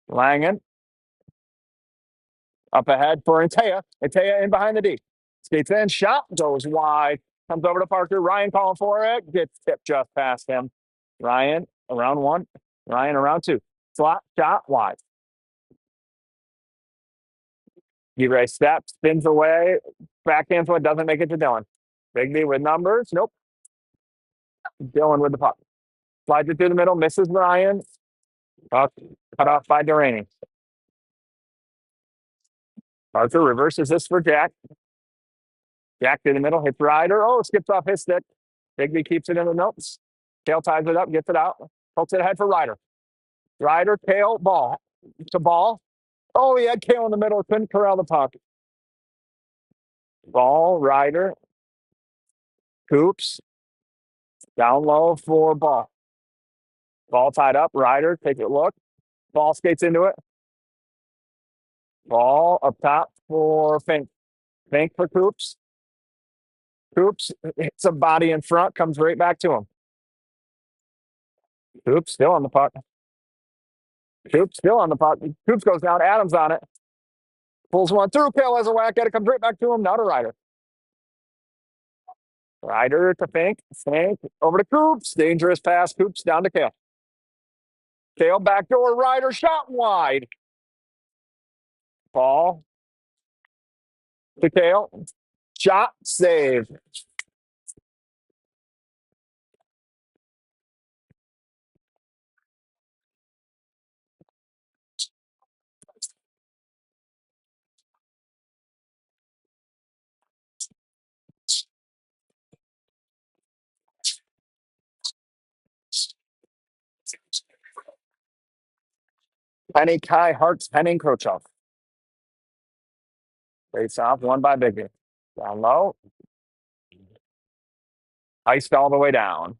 Langen. Up ahead for Antaya. Antaya in behind the D. Skates in. Shot. Goes wide. Comes over to Parker. Ryan calling for it. Gets tipped just past him. Ryan around one. Ryan around two. Slot. Shot. Wide. Ray steps. Spins away. Backhands one. Doesn't make it to Dylan. Biggby with numbers. Nope. Dylan with the puck. Slides it through the middle. Misses Ryan. Puck cut off by Duraney. Parker reverses this for Jack. Jack through the middle, hits Ryder. Oh, skips off his stick. Biggby keeps it in the notes. Kale ties it up, gets it out. Pokes it ahead for Ryder. Ryder, Kale, ball. To ball. Oh, he had Kale in the middle. Couldn't corral the puck. Ball, Ryder. Coops. Down low for ball. Ball tied up. Ryder, take a look. Ball skates into it. Ball up top for Fink. Fink for Coops. Coops hits a body in front, comes right back to him. Coops still on the puck. Coops still on the puck. Coops goes down. Adams on it. Pulls one through. Kale has a whack at it. Comes right back to him. Now to Ryder. Ryder to Fink. Fink over to Coops. Dangerous pass. Coops down to Kale. Kale backdoor. Ryder shot wide. Ball to Kale. Shot save. Penny, Kai, Hartz, Penning, Krochov. Face off, won by Biggby. Down low. Iced all the way down.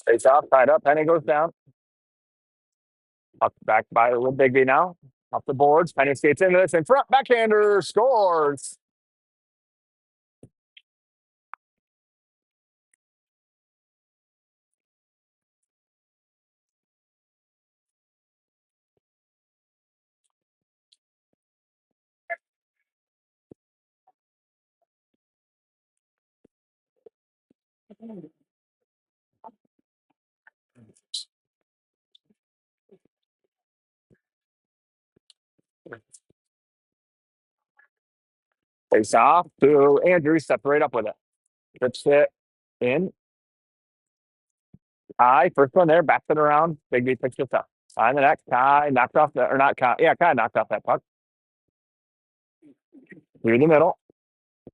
Face off, tied up. Penny goes down. Up back by with Biggby now. Off the boards. Penny skates into this in front. Backhander scores. Face off to Andrew. Steps right up with it. Trips it in. Kai, first one there. Backs it around. Biggby picks it up. On the next. Kai knocked off the, or not Kai. Yeah, Kai knocked off that puck. Through the middle.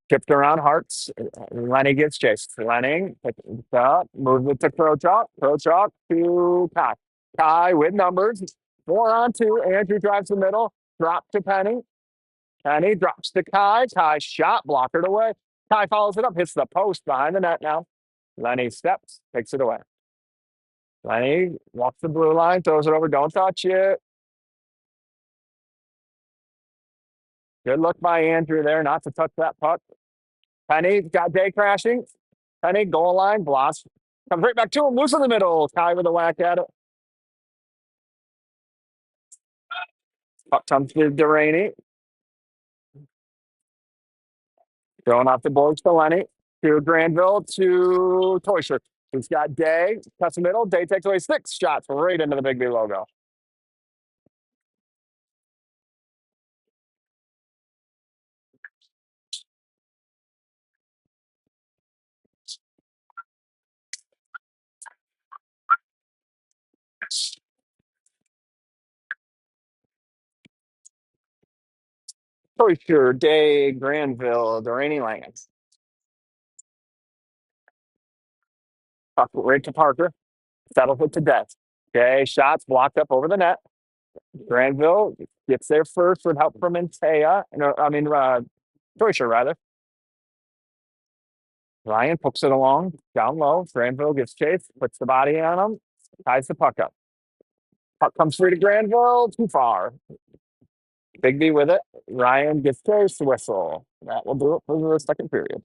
Tipped around Hearts. Lenny gets chased. Lenny picks it up. Moves it to Krochok. Krochok to Kai. Kai with numbers. 4-on-2. Andrew drives the middle. Drop to Penny. Penny drops to Kai. Kai shot. Blockered away. Kai follows it up. Hits the post behind the net now. Lenny steps. Takes it away. Lenny walks the blue line. Throws it over. Don't touch it. Good look by Andrew there not to touch that puck. Penny got Day crashing. Penny, goal line, blocks. Comes right back to him, loose in the middle. Kai with a whack at it. Puck comes to Delaney. Throwing off the boards to Lenny. To Granville, to Toysher. He's got Day, cuts the middle. Day takes away 6 shots right into the Biggby logo. Toysher, Day, Granville, Delaney, Langan. Puck right to Parker. Settles it to death. Okay, shots blocked up over the net. Granville gets there first with help from Intea. No, I mean, Toysher, rather. Ryan pokes it along, down low. Granville gets chased, puts the body on him, ties the puck up. Puck comes free to Granville, too far. Biggby with it. Ryan gets chased, whistle. That will do it for the second period.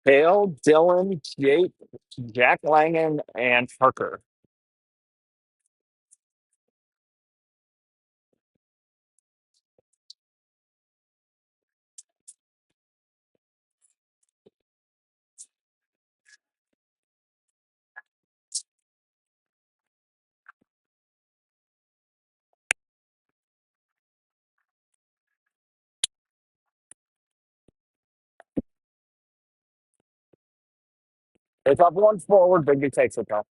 Hale, Dylan, Jake, Jack Langan, and Parker. It's up one forward. Biggby takes it though.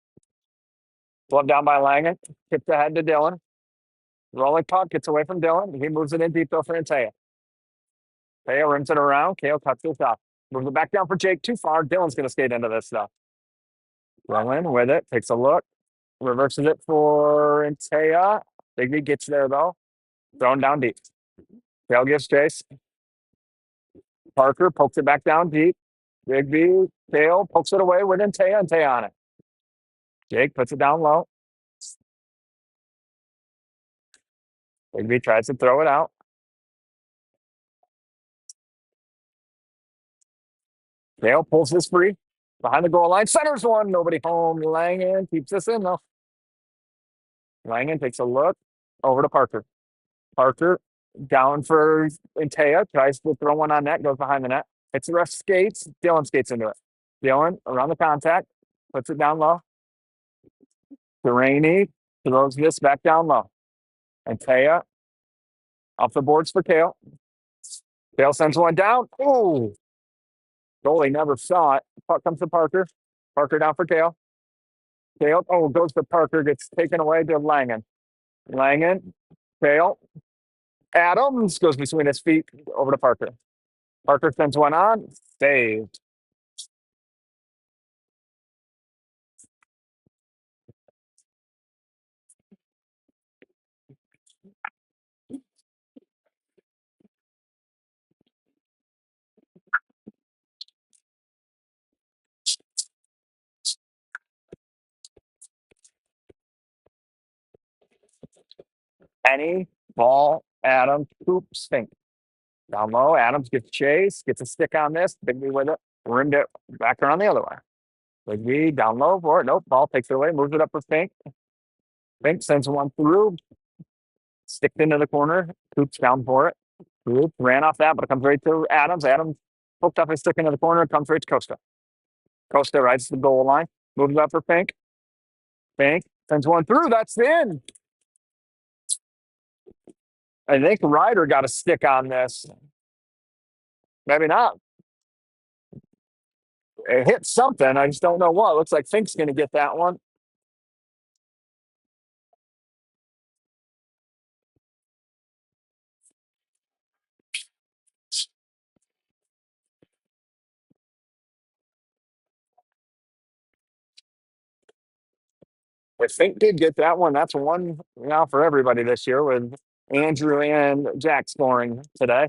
Glove down by Langan. Tips ahead to Dylan. Rolling puck gets away from Dylan. He moves it in deep though for Intea. Kale rims it around. Kale cuts this off. Moves it back down for Jake. Too far. Dylan's going to skate into this stuff. Going with it, takes a look, reverses it for Intea. Biggby gets there though. Thrown down deep. Tail gives chase. Parker pokes it back down deep. Biggby, tail, pokes it away with Intea. Intea on it. Jake puts it down low. Biggby tries to throw it out. Tail pulls this free. Behind the goal line. Centers one. Nobody home. Langen keeps this in though. Langen takes a look over to Parker. Parker down for Intea. Tries to throw one on net. Goes behind the net. Hits the ref skates. Dylan skates into it. Dylan around the contact. Puts it down low. Delaney throws this back down low. And Taya off the boards for Kale. Kale sends one down. Ooh. Goalie never saw it. Puck comes to Parker. Parker down for Kale. Kale, goes to Parker. Gets taken away to Langen. Langen. Kale. Adams goes between his feet over to Parker. Parker sends one on. Saved. Penny, ball, Adams, Coop, Stink. Down low, Adams gets chase, gets a stick on this, Biggby with it, rimmed it back around the other way. Biggby down low for it. Nope, ball takes it away, moves it up for Fink. Fink sends one through, sticked into the corner, Coop's down for it. Coop ran off that, but it comes right to Adams. Adams hooked up his stick into the corner, comes right to Costa. Costa rides the goal line, moves up for Fink. Fink sends one through, that's in. I think Ryder got a stick on this. Maybe not. It hit something. I just don't know what. Looks like Fink's going to get that one. If Fink did get that one, that's one now for everybody this year with Andrew and Jack scoring today.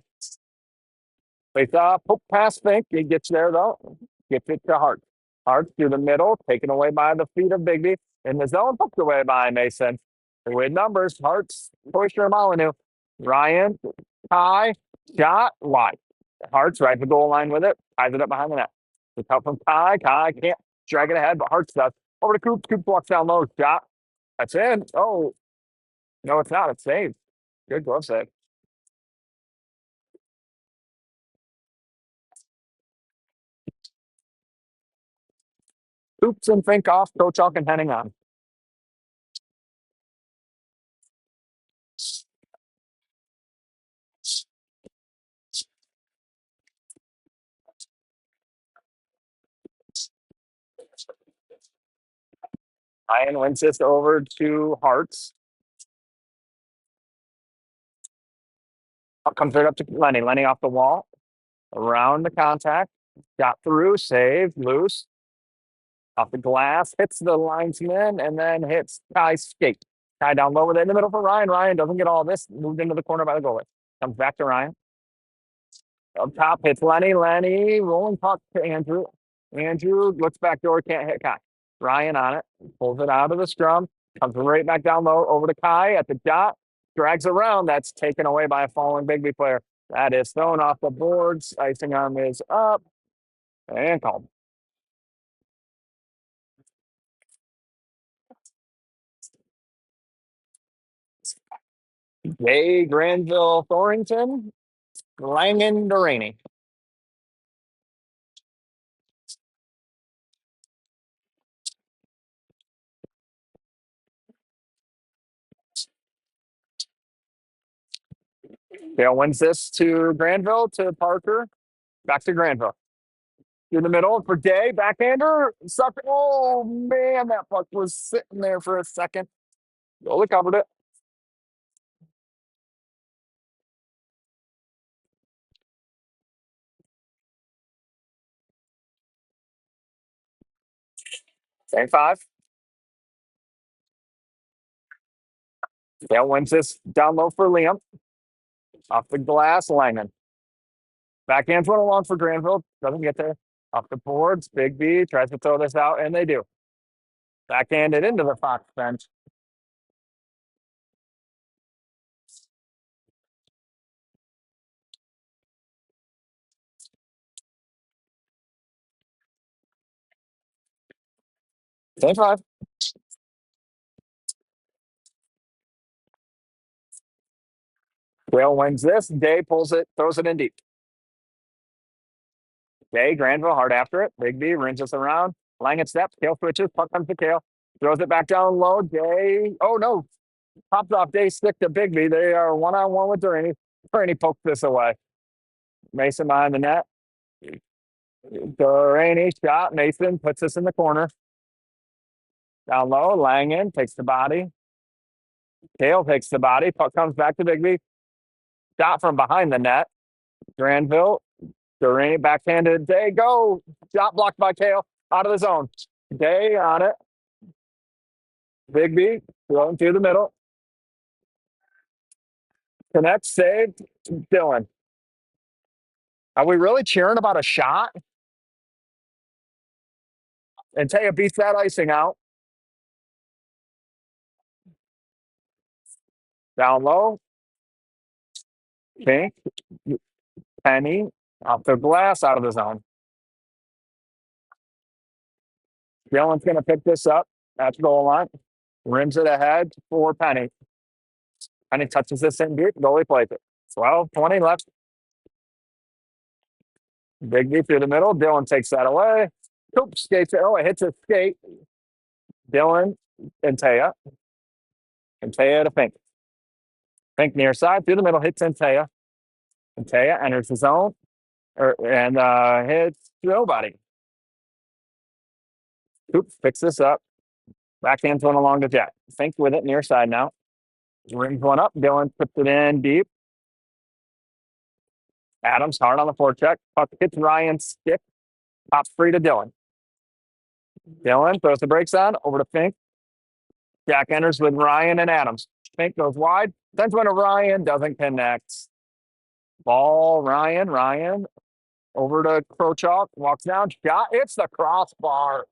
They thought poke past Fink. He gets there though. Gets it to Hart. Hart through the middle, taken away by the feet of Biggby. In the zone, poked away by Mason. With numbers, Hart's Toyster Molyneux. Ryan, Ty, shot, wide. Hart's right the goal line with it. Ties it up behind the net. The cut from Ty. Ty can't drag it ahead, but Hart's does. Over to Coop. Coop walks down low. Shot. That's in. Oh, no, it's not. It's saved. Good glove save. Coops and Fink off. Coach Alkin heading on. Ryan wins this over to Hearts. Comes right up to Lenny. Lenny off the wall. Around the contact. Got through. Saved. Loose. Off the glass. Hits the linesman and then hits Kai's skate. Kai down low with it in the middle for Ryan. Ryan doesn't get all this. Moved into the corner by the goalie. Comes back to Ryan. Up top hits Lenny. Lenny rolling puck to Andrew. Andrew looks back door. Can't hit Kai. Ryan on it. Pulls it out of the scrum. Comes right back down low over to Kai at the dot. Drags around. That's taken away by a falling Biggby player. That is thrown off the boards. Icing arm is up and called. Jay Granville Thorrington, Langen Duraney. Dale wins this to Granville, to Parker. Back to Granville. Through the middle for Day. Backhander. Suck. Oh, man, that puck was sitting there for a second. Goalie covered it. Same five. Dale wins this down low for Liam. Off the glass, Langan. Backhand's one along for Granville. Doesn't get there. Off the boards, Biggby tries to throw this out, and they do. Backhanded into the Fox bench. Same five. Whale wins this. Day pulls it, throws it in deep. Day, Granville hard after it. Biggby rings us around. Langan steps. Kale switches. Puck comes to Kale. Throws it back down low. Day. Oh no. Pops off. Day stick to Biggby. They are one on one with Duraney. Duraney pokes this away. Mason behind the net. Duraney shot. Mason puts this in the corner. Down low. Langan takes the body. Kale takes the body. Puck comes back to Biggby. Shot from behind the net. Granville. Duraney backhanded. Day go. Shot blocked by Kale. Out of the zone. Day on it. Biggby throwing through the middle. Connect, saved. Dylan. Are we really cheering about a shot? And Taya beats that icing out. Down low. Pink. Penny. Off the glass, out of the zone. Dylan's going to pick this up at the goal line. Rims it ahead for Penny. Penny touches this in deep. Goalie plays it. 12-20 left. Biggby through the middle. Dylan takes that away. Coop skates it. Oh, it hits a skate. Dylan and Taya. And Taya to Pink. Pink near side. Through the middle. Hits Taya. And Taya enters the zone. And hits nobody. Coop picks this up. Backhands one along the jet. Fink with it near side now. Rings one up. Dylan puts it in deep. Adams hard on the forecheck. Puck hits Ryan's stick. Pops free to Dylan. Dylan throws the brakes on. Over to Fink. Jack enters with Ryan and Adams. Fink goes wide. Sends one to Ryan. Doesn't connect. Ball, Ryan. Ryan over to Crochalk. Walks down. Shot. It's the crossbar.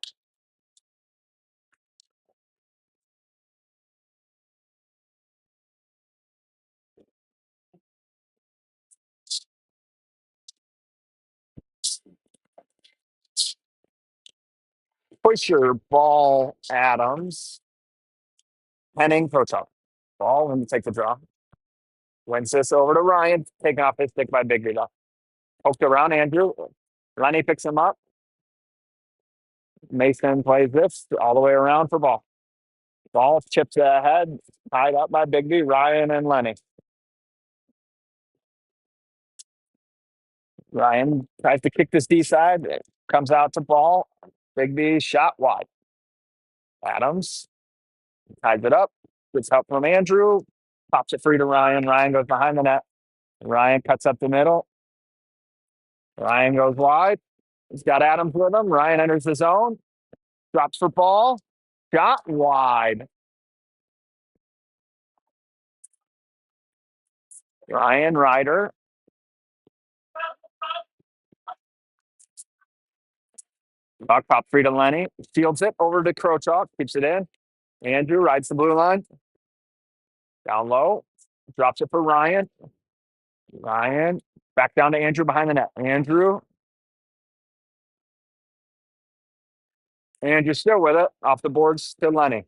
Push your ball, Adams. Henning, Crochalk. Ball, and take the draw. Wins this over to Ryan. Taken off his stick by Biggby though. Poked around Andrew. Lenny picks him up. Mason plays this all the way around for ball. Ball chips ahead. Tied up by Biggby, Ryan, and Lenny. Ryan tries to kick this D side. Comes out to ball. Biggby shot wide. Adams ties it up. Gets help from Andrew. Pops it free to Ryan. Ryan goes behind the net. Ryan cuts up the middle. Ryan goes wide. He's got Adams with him. Ryan enters the zone. Drops for ball. Shot wide. Ryan Ryder. Puck pop free to Lenny. Fields it over to Crochalk. Keeps it in. Andrew rides the blue line. Down low. Drops it for Ryan. Ryan. Back down to Andrew behind the net. Andrew still with it. Off the boards to Lenny.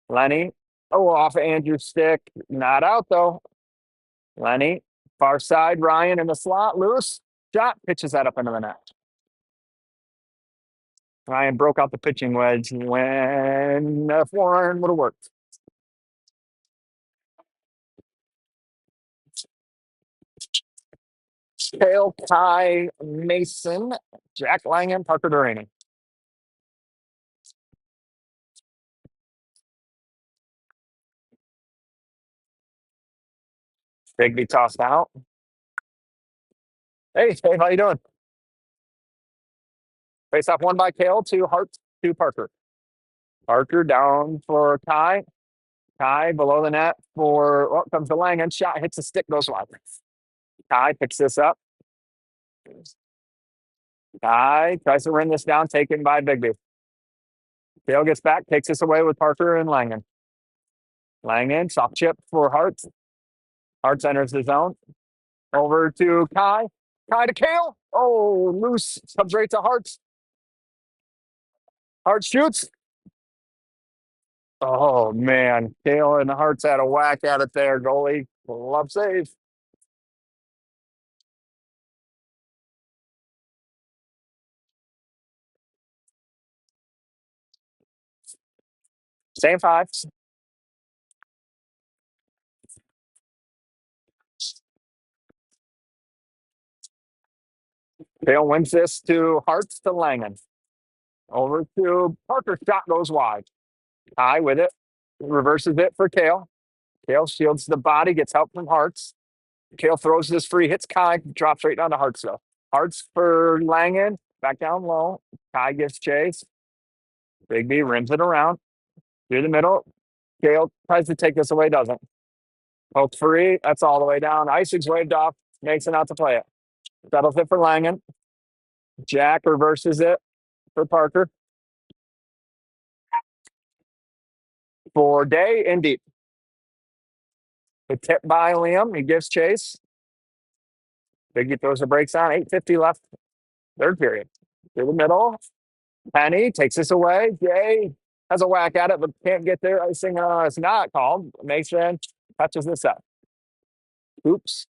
Lenny. Oh, off of Andrew's stick. Not out though. Lenny. Far side. Ryan in the slot. Loose. Shot. Pitches that up into the net. Ryan broke out the pitching wedge when the forehand would have worked. Kale, Ty, Mason, Jack Langan, Parker Duraney. Biggby tossed out. Hey, how you doing? Face off one by Kale, 2 Hart, 2 Parker. Parker down for Kai. Kai below the net for, oh, comes the Langen. Shot hits the stick, goes wide. Kai picks this up. Kai tries to run this down, taken by Biggby. Dale gets back, takes this away with Parker and Langen. Langen, soft chip for Hartz. Hartz enters the zone. Over to Kai. Kai to Kale. Oh, loose. Comes right to Hartz. Hartz shoots. Oh, man. Kale and Hartz had a whack at it there. Goalie. Love save. Same five. Kale wins this to Hartz to Langen. Over to Parker. Shot goes wide. Kai with it. Reverses it for Kale. Kale shields the body, gets help from Hartz. Kale throws this free, hits Kai, drops right down to Hartz though. Hartz for Langen, back down low. Kai gives chase. Biggby rims it around through the middle. Kale tries to take this away, doesn't. Poke free, that's all the way down. Icing's waved off, makes it out to play it. Settles it for Langen. Jack reverses it for Parker. For Day and deep. The tip by Liam, he gives chase. Biggby throws the brakes on, 8:50 left, third period. Through the middle. Penny takes this away. Jay has a whack at it, but can't get there. Icing is not called. Mason touches this up. Oops.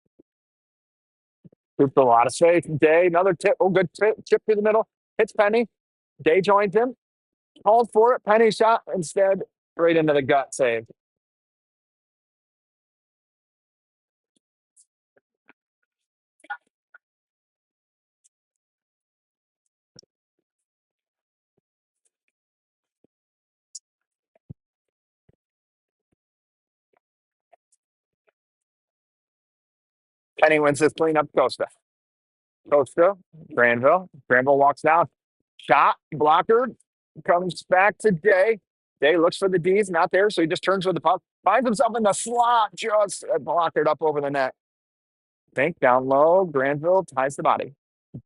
Oops, a lot of space. Day, another tip. Oh, good chip through the middle. Hits Penny. Day joins him. Called for it. Penny shot instead right into the gut save. Penny wins this cleanup. Costa. Costa. Granville. Granville walks down. Shot. Blocker. Comes back to Day. Day looks for the D's. Not there, so he just turns with the puck. Finds himself in the slot. Just blocked it up over the net. Fink down low. Granville ties the body.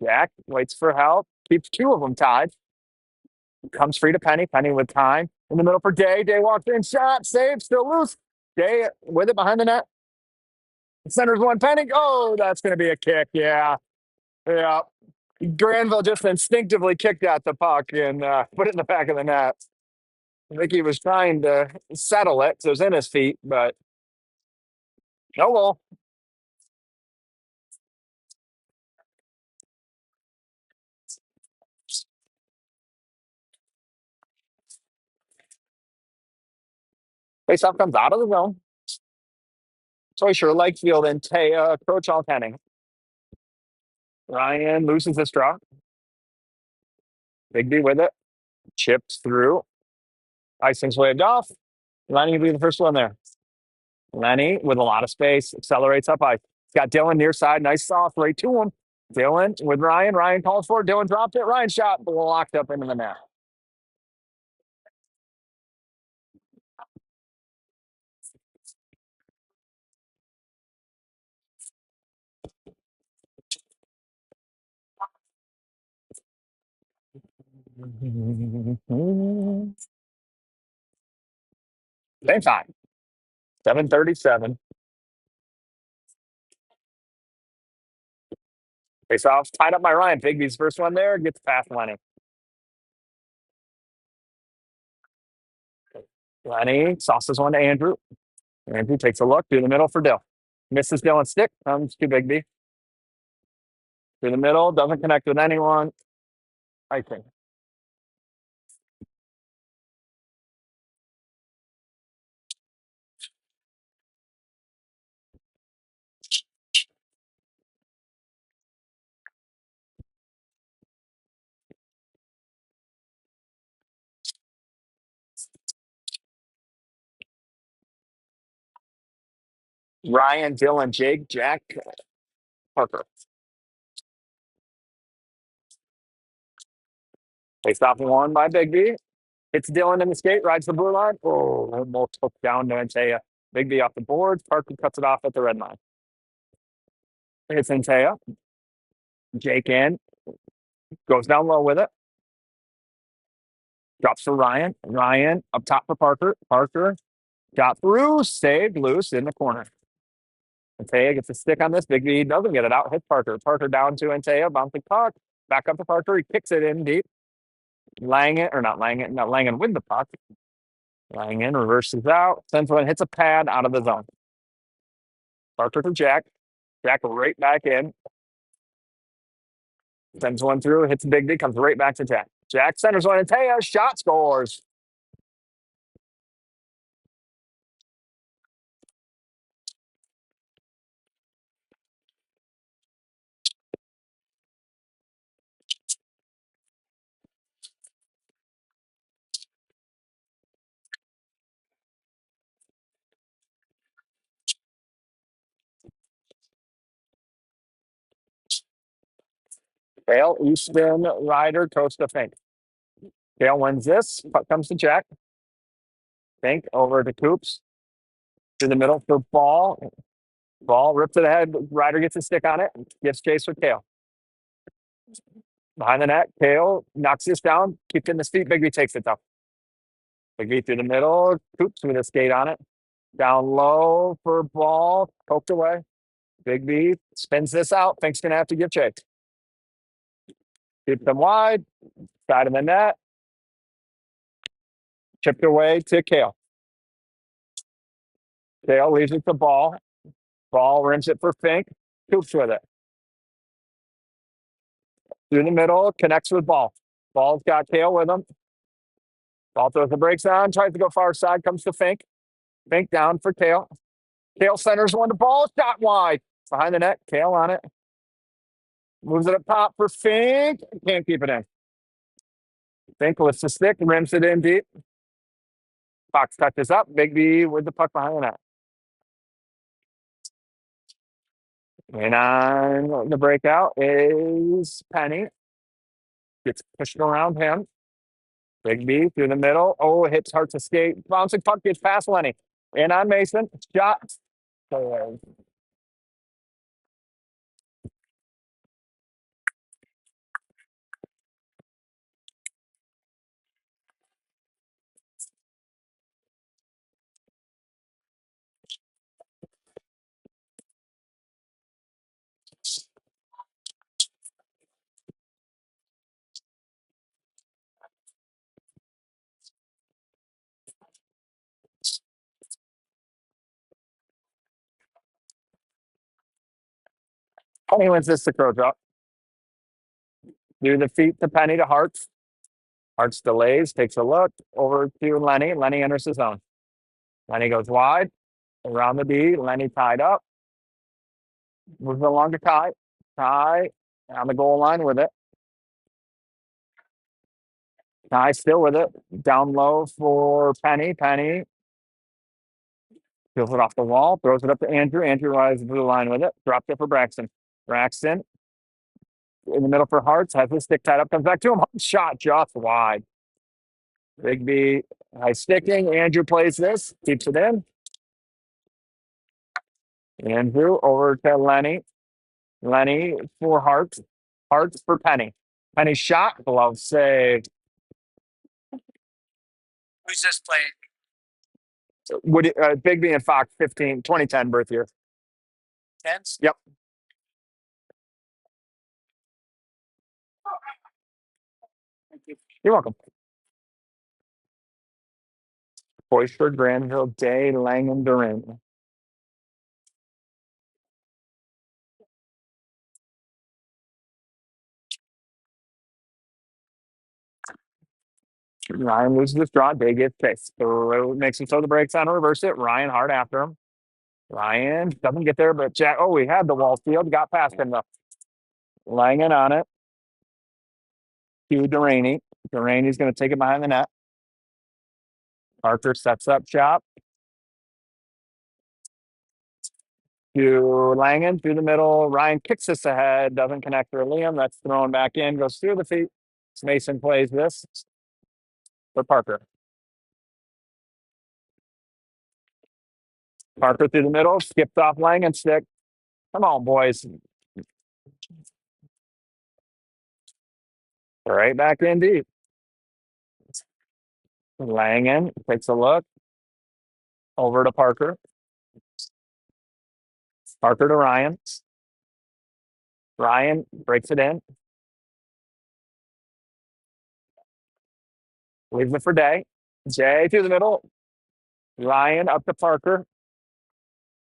Jack waits for help. Keeps two of them tied. Comes free to Penny. Penny with time. In the middle for Day. Day walks in. Shot. Save. Still loose. Day with it behind the net. Centers one. Penny. Oh, that's going to be a kick. Yeah. Yeah. Granville just instinctively kicked at the puck and put it in the back of the net. I think he was trying to settle it, so it was in his feet, but no goal. Faceoff comes out of the zone. So sure, Lakefield and Coach all Penning. Ryan loses the straw. Biggby with it. Chips through. Icing's waved off. Lenny will be the first one there. Lenny with a lot of space. Accelerates up ice. He's got Dylan near side. Nice soft right to him. Dylan with Ryan. Ryan calls for it. Dylan dropped it. Ryan shot. Locked up into the net. Same time. 7:37. Face off. Tied up by Ryan. Bigby's first one there. Gets past Lenny. Lenny sauces one to Andrew. Andrew takes a look through the middle for Dill. Misses Dylan's stick. Comes to Biggby. Through the middle. Doesn't connect with anyone. I think. Ryan, Dylan, Jake, Jack, Parker. Face off one by Biggby. Hits Dylan in the skate, rides the blue line. Oh, almost hooked down to Antea. Biggby off the boards. Parker cuts it off at the red line. Hits Antea. Jake in. Goes down low with it. Drops for Ryan. Ryan up top for Parker. Parker got through. Saved loose in the corner. Antea gets a stick on this. Biggby doesn't get it out. Hits Parker. Parker down to Antea. Bouncing puck. Back up to Parker. He kicks it in deep. Langan, or not Langan, not Langan with the puck. Langan reverses out. Sends one, hits a pad out of the zone. Parker to Jack. Jack right back in. Sends one through, hits Biggby, comes right back to Jack. Jack centers one, and Taya shot scores. Kale, Easton, Ryder, Costa, Fink. Kale wins this. Puck comes to Jack. Fink over to Coops. To the middle for Ball. Ball rips it ahead. Ryder gets a stick on it. Gives chase with Kale. Behind the net, Kale knocks this down. Keeps in his feet. Biggby takes it though. Biggby through the middle. Coops with a skate on it. Down low for Ball. Poked away. Biggby spins this out. Fink's going to have to give chase. Keeps them wide. Side of the net. Chipped away to Kale. Kale leaves it to Ball. Ball rims it for Fink. Coops with it. Through the middle. Connects with Ball. Ball's got Kale with him. Ball throws the brakes on. Tries to go far side. Comes to Fink. Fink down for Kale. Kale centers one to Ball. Shot wide. Behind the net. Kale on it. Moves it up top for Fink. Can't keep it in. Fink lifts the stick. Rims it in deep. Fox touches up. Biggby with the puck behind the net. And on the breakout is Penny. Gets pushed around him. Biggby through the middle. Oh, hits hard to skate. Bouncing puck gets past Lenny. And on Mason. Shot. Penny wins this to Crow Drop. Through the feet to Penny to Hartz. Hartz delays, takes a look over to Lenny. Lenny enters his zone. Lenny goes wide around the D. Lenny tied up. Moves along to Ty. Ty on the goal line with it. Ty still with it. Down low for Penny. Penny peels it off the wall. Throws it up to Andrew. Andrew rises to the line with it. Drops it for Braxton. Braxton in the middle for Hartz. Has his stick tied up. Comes back to him. Shot just wide. Biggby high sticking. Andrew plays this. Keeps it in. Andrew over to Lenny. Lenny for Hartz. Hartz for Penny. Penny shot. Glove save. Who's this playing? Biggby and Fox 2010 birth year. Tens? Yep. Thank you. You're welcome. Boyford, Granville, Day, Langham, Duran. Ryan loses his draw. Day gets fixed. Makes him throw the brakes on, reverse it. Ryan hard after him. Ryan doesn't get there, but Jack. Oh, we had the wall field. Got past him though. Langan on it. To Duraney. Duraney's going to take it behind the net. Arthur sets up shop. To Langan through the middle. Ryan kicks this ahead. Doesn't connect for Liam. That's thrown back in. Goes through the feet. Mason plays this. for Parker. Parker through the middle, skipped off Lang and stick. Come on, boys. Right back in deep. Langen takes a look over to Parker. Parker to Ryan. Ryan breaks it in. Leaves it for Day. Jay through the middle. Ryan up to Parker.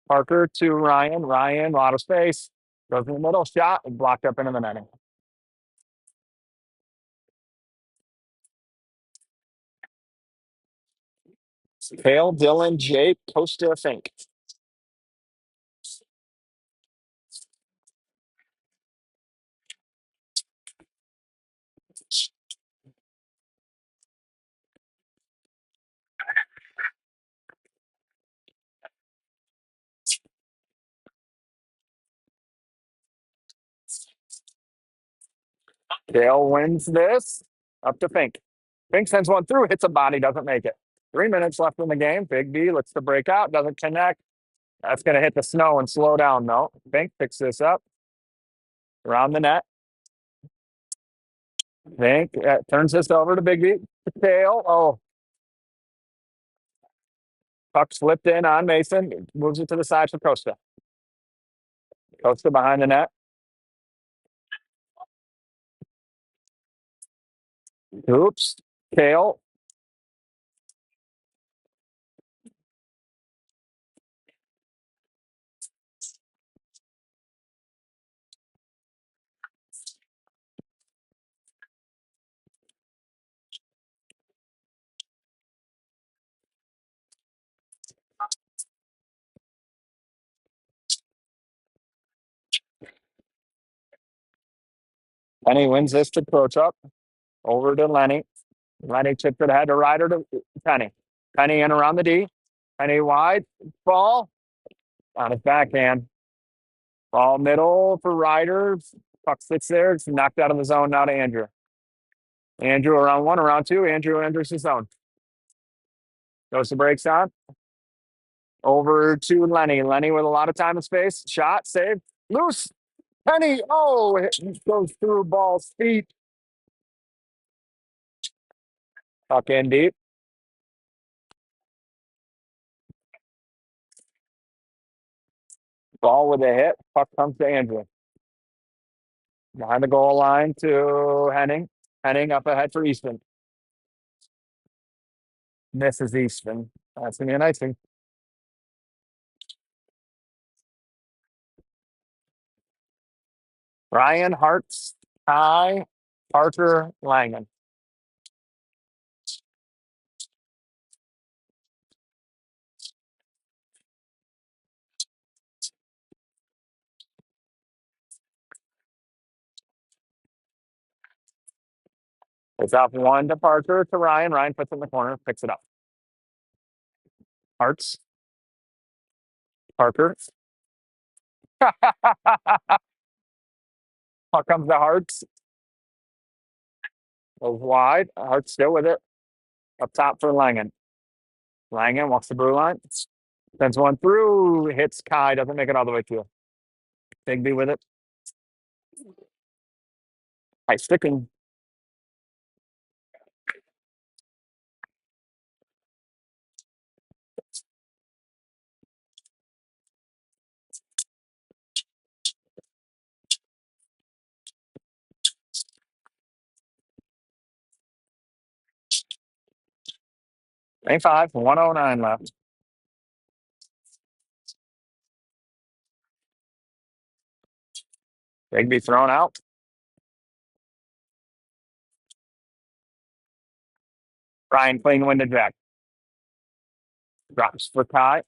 Parker to Ryan. Ryan, a lot of space. Goes in the middle. Shot. Blocked up into the netting. Kale, Dylan, Jake, Costa, Fink. Kale wins this. Up to Fink. Fink sends one through, hits a body, doesn't make it. 3 minutes left in the game. Biggby looks to break out, doesn't connect. That's going to hit the snow and slow down, though. Fink picks this up around the net. Fink turns this over to Biggby. Kale. Oh. Puck slipped in on Mason. Moves it to the side for Costa. Costa behind the net. Oops. Kale. Lenny wins this to Krochuk. Over to Lenny. Lenny chipped it ahead to Ryder to Penny. Penny in around the D. Penny wide. Ball. On his backhand. Ball middle for Ryder. Puck sits there. It's knocked out of the zone now to Andrew. Andrew around one, around two. Andrew enters the zone. Goes to breaks on. Over to Lenny. Lenny with a lot of time and space. Shot, save. Loose. Penny. Oh, it goes through ball's feet. Puck in deep. Ball with a hit. Puck comes to Andrew. Behind the goal line to Henning. Henning up ahead for Easton. Misses Easton. That's going to be a nice thing. Ryan, Hartz, Ty, Parker, Langen. It's off one to Parker to Ryan. Ryan puts it in the corner, picks it up. Hartz. Parker. Puck comes to Hartz. Goes wide. Hartz still with it. Up top for Langen. Langen walks the blue line. Sends one through. Hits Kai. Doesn't make it all the way through. Biggby with it. High sticking. Lane 5, 109 left. Biggby thrown out. Ryan clean winded back. Drops for Kai.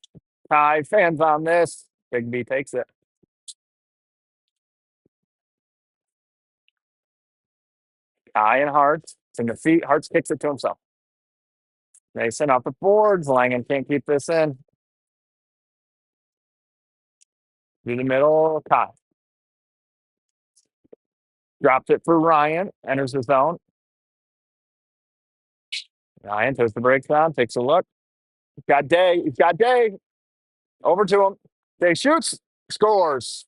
Kai fans on this. Biggby takes it. Kai and Hartz. It's in the feet. Hartz kicks it to himself. Mason off the boards. Langen can't keep this in. Through the middle. Kai. Drops it for Ryan. Enters the zone. Ryan toes the brakes on, takes a look. He's got Day. He's got Day. Over to him. Day shoots, scores.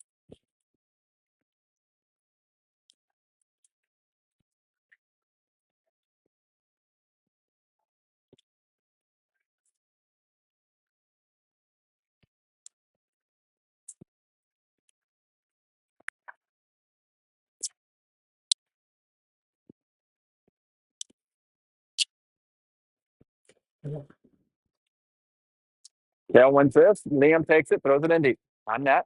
Dale wins this. Liam takes it, throws it in deep. On net.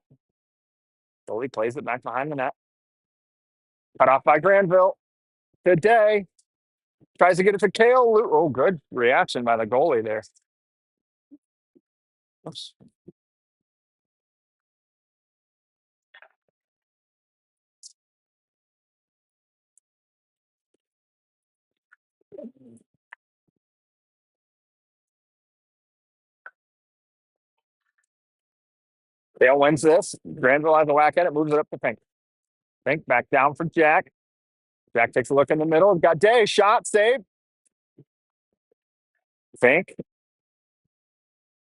Goalie plays it back behind the net. Cut off by Granville. To Day. Tries to get it to Kale. Oh, good reaction by the goalie there. Oops. Dale wins this. Granville has a whack at it, moves it up to Pink. Pink back down for Jack. Jack takes a look in the middle. Got Day. Shot, save. Fink.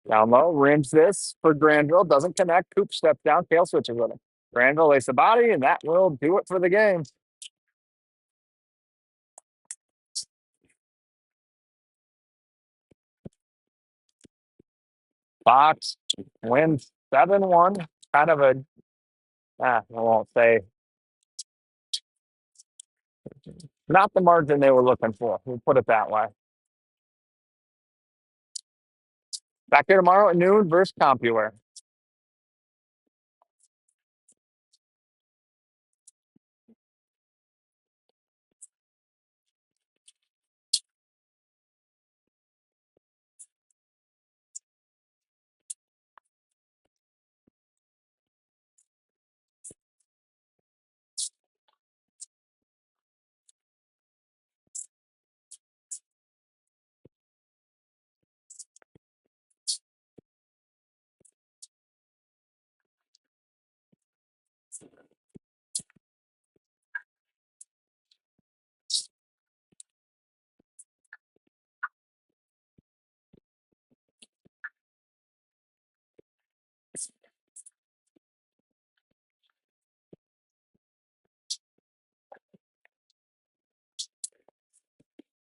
Down low. Rims this for Granville. Doesn't connect. Coop steps down. Kale switches with him. Granville lays the body, and that will do it for the game. Fox wins 7-1. Kind of a, I won't say, not the margin they were looking for. We'll put it that way. Back here tomorrow at noon versus CompuWare.